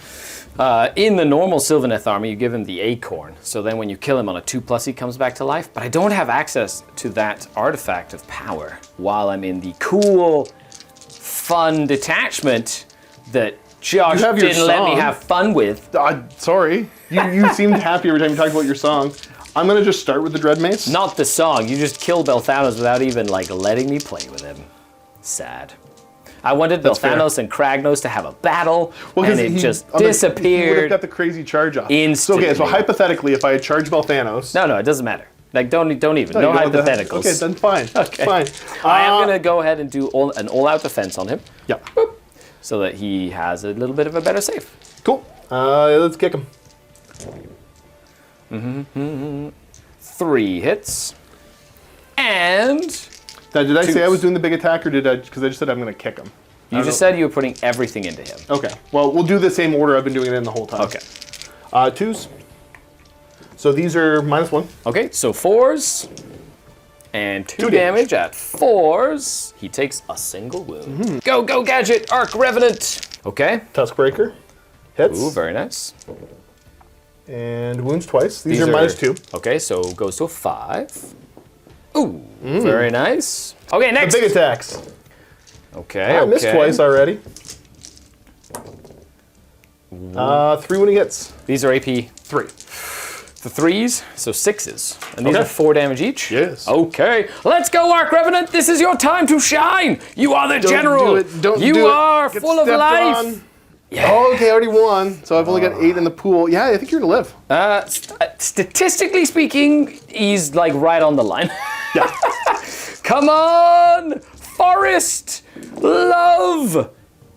Speaker 1: in the normal Sylvaneth army, you give him the acorn. So then when you kill him on a 2+, he comes back to life. But I don't have access to that artifact of power while I'm in the cool, fun detachment that Josh
Speaker 2: You have your
Speaker 1: didn't let me
Speaker 2: song.
Speaker 1: have fun with.
Speaker 2: Sorry. You seemed happy every time you talked about your song. I'm going to just start with the Dread Mace.
Speaker 1: Not the song. You just killed Belthanos without even letting me play with him. Sad. I wanted Belthanos and Kragnos to have a battle, and it just
Speaker 2: He would have
Speaker 1: disappeared.
Speaker 2: got the crazy charge off.
Speaker 1: Instantly.
Speaker 2: So hypothetically, if I had charged Belthanos...
Speaker 1: No, it doesn't matter. Don't even. No
Speaker 2: you don't have to-
Speaker 1: hypotheticals.
Speaker 2: Okay, then fine.
Speaker 1: Okay.
Speaker 2: Fine.
Speaker 1: I am going to go ahead and do an all-out defense on him.
Speaker 2: Yeah.
Speaker 1: Boop, so that he has a little bit of a better save.
Speaker 2: Cool. Let's kick him.
Speaker 1: 3 hits. And
Speaker 2: Now, did I say I
Speaker 1: Twos.
Speaker 2: was doing the big attack, or did I... Because I just said I'm going to kick him.
Speaker 1: you just said you were putting everything into him.
Speaker 2: Okay. Well, we'll do the same order I've been doing it in the whole time.
Speaker 1: Okay.
Speaker 2: 2s. So these are -1.
Speaker 1: Okay, so 4s. And 2
Speaker 2: 2
Speaker 1: damage at 4s. He takes a single wound. Go, Gadget! Arc Revenant! Okay.
Speaker 2: Tuskbreaker. Hits.
Speaker 1: Ooh, very nice.
Speaker 2: And wounds twice. These are -2.
Speaker 1: Okay, so goes to a 5. Ooh, very nice. Okay, next.
Speaker 2: The big attacks.
Speaker 1: Okay,
Speaker 2: I missed twice already. 3 when he hits.
Speaker 1: These are AP
Speaker 2: 3.
Speaker 1: the 3s, so 6s. And these are 4 damage each?
Speaker 2: Yes.
Speaker 1: Okay, let's go, Arc Revenant. This is your time to shine. You are the general.
Speaker 2: Do it. Don't
Speaker 1: you
Speaker 2: do it.
Speaker 1: are
Speaker 2: Get
Speaker 1: full of
Speaker 2: stepped
Speaker 1: life.
Speaker 2: on.
Speaker 1: Yeah.
Speaker 2: Oh, okay, I already won. So I've only got 8 in the pool. Yeah, I think you're going to live.
Speaker 1: Statistically speaking, he's like right on the line.
Speaker 2: Yeah.
Speaker 1: Come on, Forest, love.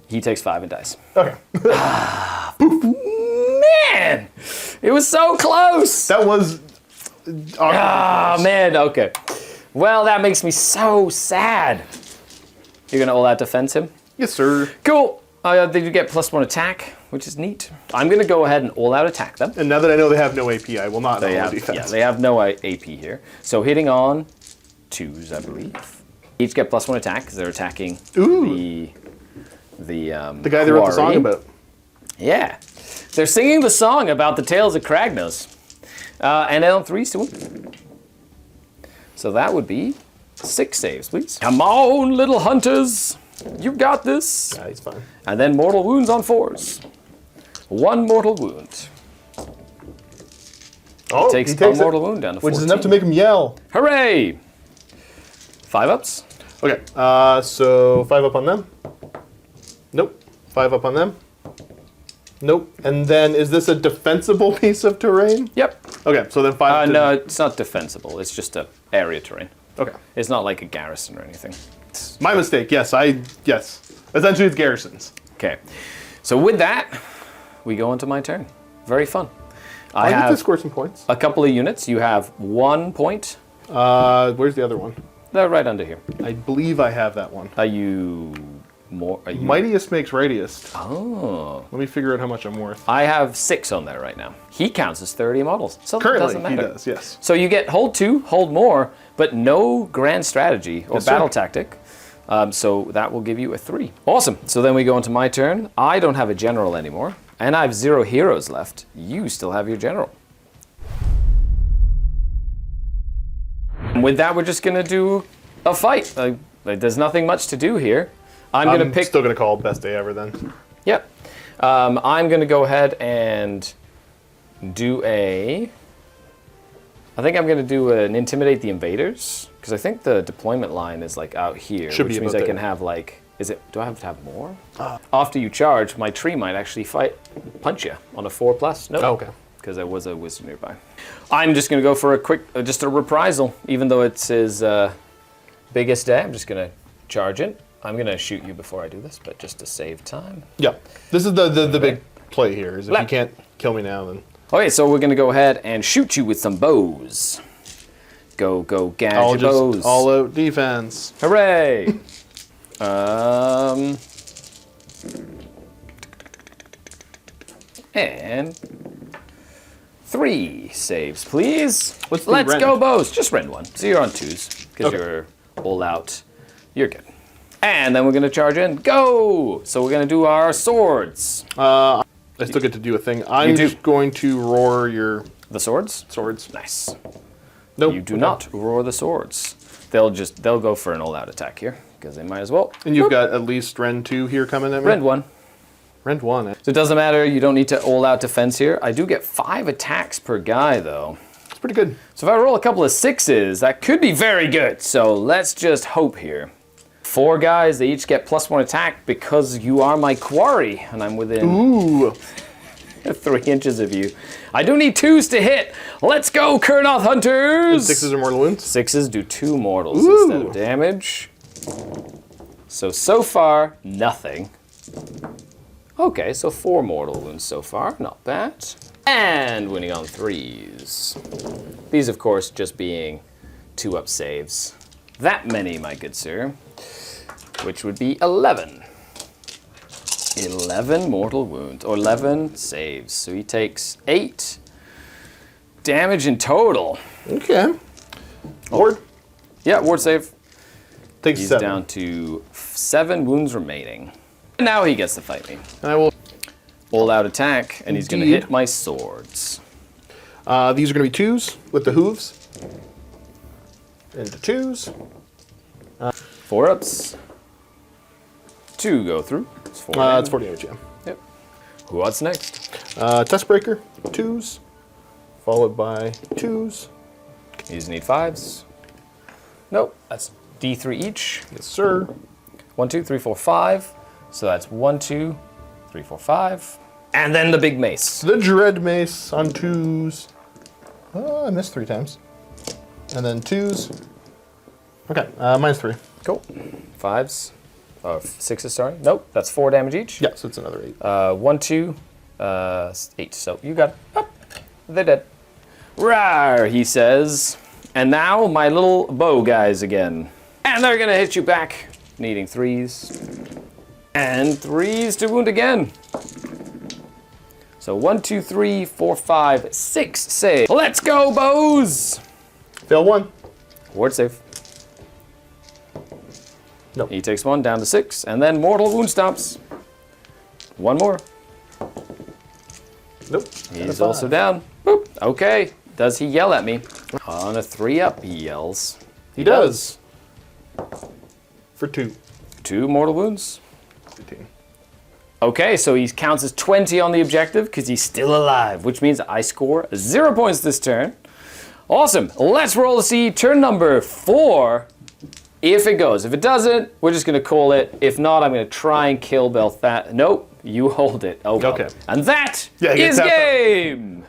Speaker 1: He takes 5 and dies.
Speaker 2: Okay.
Speaker 1: Man, it was so close.
Speaker 2: That was...
Speaker 1: Man, okay. Well, that makes me so sad. You're gonna all-out defense him?
Speaker 2: Yes, sir.
Speaker 1: Cool. They do get +1 attack, which is neat. I'm gonna go ahead and all-out attack them.
Speaker 2: And now that I know they have no AP, I will not know defense.
Speaker 1: Yeah, they have no AP here. So hitting on 2s, I believe. Each get +1 attack because they're attacking the
Speaker 2: guy they wrote the song
Speaker 1: quarry.
Speaker 2: about.
Speaker 1: Yeah. They're singing the song about the tales of Kragnos. And then on 3s to him. So that would be 6 saves, please. Come on, little hunters. You got this.
Speaker 2: Yeah, he's fine.
Speaker 1: And then mortal wounds on 4s. 1 mortal wound.
Speaker 2: Oh,
Speaker 1: Takes
Speaker 2: he takes
Speaker 1: a mortal wound down to 14.
Speaker 2: Which is enough to make him yell.
Speaker 1: Hooray! 5 ups.
Speaker 2: Okay, so 5 up on them. Nope. 5 up on them. Nope. And then, is this a defensible piece of terrain?
Speaker 1: Yep.
Speaker 2: Okay, so then 5 to...
Speaker 1: No, it's not defensible. It's just a area terrain.
Speaker 2: Okay.
Speaker 1: It's not like a garrison or anything.
Speaker 2: My mistake, yes, yes. Essentially it's garrisons.
Speaker 1: Okay. So with that, we go into my turn. Very fun.
Speaker 2: I get to score some points.
Speaker 1: A couple of units. You have 1 point.
Speaker 2: Where's the other one?
Speaker 1: They're right under here.
Speaker 2: I believe I have that one.
Speaker 1: Are you more? Are you...
Speaker 2: Mightiest makes readiest.
Speaker 1: Oh.
Speaker 2: Let me figure out how much I'm worth.
Speaker 1: I have 6 on there right now. He counts as 30 models. So
Speaker 2: Currently,
Speaker 1: it doesn't matter.
Speaker 2: he does, yes.
Speaker 1: So you get hold 2, hold more, but no grand strategy or battle tactic. So that will give you a 3. Awesome. So then we go into my turn. I don't have a general anymore, and I have 0 heroes left. You still have your general. And with that, we're just gonna do a fight. There's nothing much to do here. I'm
Speaker 2: still gonna call best day ever then.
Speaker 1: Yep. I'm gonna go ahead and do I think I'm gonna do an intimidate the invaders, because I think the deployment line is like out here, which means I can have like, do I have to have more? After you charge, my tree might actually punch you on a 4+. No.
Speaker 2: Oh, okay.
Speaker 1: Because there was a wizard nearby. I'm just gonna go for a quick, just a reprisal, even though it's his biggest day. I'm just gonna charge it. I'm gonna shoot you before I do this, but just to save time.
Speaker 2: Yeah. This is the big play here, is if you can't kill me now, then...
Speaker 1: Okay, so we're gonna go ahead and shoot you with some bows. Go, gouge your bows.
Speaker 2: All out defense.
Speaker 1: Hooray! And 3 saves, please.
Speaker 2: What's the
Speaker 1: Let's
Speaker 2: rend?
Speaker 1: go, bows. Just rend 1. So you're on 2s, because you're all out. You're good. And then we're gonna charge in. Go! So we're gonna do our swords.
Speaker 2: I still get to do a thing. I'm just going to roar your...
Speaker 1: The swords?
Speaker 2: Swords.
Speaker 1: Nice.
Speaker 2: Nope.
Speaker 1: You do not roar the swords. They'll go for an all-out attack here, because they might as well.
Speaker 2: And you've got at least Rend 2 here coming at me?
Speaker 1: Rend 1.
Speaker 2: Rend 1.
Speaker 1: So it doesn't matter, you don't need to all-out defense here. I do get 5 attacks per guy, though.
Speaker 2: It's pretty good.
Speaker 1: So if I roll a couple of 6s, that could be very good. So let's just hope here. 4 guys, they each get +1 attack because you are my quarry, and I'm within 3 inches of you. I do need 2s to hit. Let's go, Kurnoth Hunters!
Speaker 2: And 6s are mortal wounds?
Speaker 1: 6s do 2 mortals instead of damage. So far, nothing. Okay, so 4 mortal wounds so far, not bad. And winning on 3s. These, of course, just being 2-up saves. That many, my good sir. Which would be 11. 11 mortal wounds, or 11 saves. So he takes 8 damage in total.
Speaker 2: Okay. Ward?
Speaker 1: Yeah, ward save.
Speaker 2: Takes
Speaker 1: He's
Speaker 2: 7.
Speaker 1: down to 7 wounds remaining. And now he gets to fight me.
Speaker 2: And I will...
Speaker 1: All out attack, and he's going to hit my swords.
Speaker 2: These are going to be 2s with the hooves. Into 2s.
Speaker 1: 4 ups. 2 go through. It's 4 damage.
Speaker 2: It's 40 damage, yeah.
Speaker 1: Yep. What's next?
Speaker 2: Testbreaker, 2s, followed by 2s.
Speaker 1: These need 5s. Nope, that's D3 each.
Speaker 2: Yes, sir.
Speaker 1: 1, 2, 3, 4, 5. So that's 1, 2, 3, 4, 5. And then the big mace.
Speaker 2: The Dread Mace on 2s. Oh, I missed 3 times. And then 2s. Okay, -3.
Speaker 1: Cool. 5s. 6s, sorry. Nope, that's 4 damage each.
Speaker 2: Yeah, so it's another 8.
Speaker 1: 1, 2, 8. So you got it. Oh, they're dead. Rawr, he says. And now my little bow guys again. And they're gonna hit you back. Needing 3s. And 3s to wound again. So 1, 2, 3, 4, 5, 6 save. Let's go, bows!
Speaker 2: Fail 1.
Speaker 1: Ward save.
Speaker 2: Nope.
Speaker 1: He takes 1 down to 6, and then mortal wound stomps. 1 more.
Speaker 2: Nope.
Speaker 1: He's also down. Boop. Okay. Does he yell at me? On a 3 up, he yells.
Speaker 2: He does. For 2.
Speaker 1: 2 mortal wounds.
Speaker 2: 15.
Speaker 1: Okay, so he counts as 20 on the objective because he's still alive, which means I score 0 points this turn. Awesome. Let's roll to see turn number 4. If it goes. If it doesn't, we're just going to call it. If not, I'm going to try and kill Belthanos. Nope, you hold it. Oh, well.
Speaker 2: Okay.
Speaker 1: And that
Speaker 2: Yeah,
Speaker 1: is game.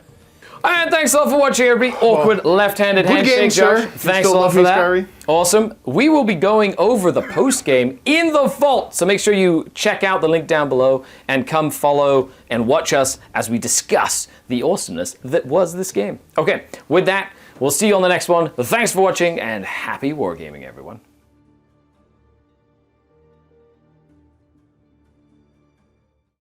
Speaker 1: And thanks a lot for watching, everybody. Awkward left-handed
Speaker 2: Good
Speaker 1: handshake,
Speaker 2: game,
Speaker 1: Josh.
Speaker 2: sir.
Speaker 1: Thanks a
Speaker 2: Still
Speaker 1: lot
Speaker 2: love
Speaker 1: for
Speaker 2: me,
Speaker 1: that.
Speaker 2: Skari.
Speaker 1: Awesome. We will be going over the post-game in the vault, so make sure you check out the link down below and come follow and watch us as we discuss the awesomeness that was this game. Okay, with that, we'll see you on the next one. Thanks for watching, and happy wargaming, everyone.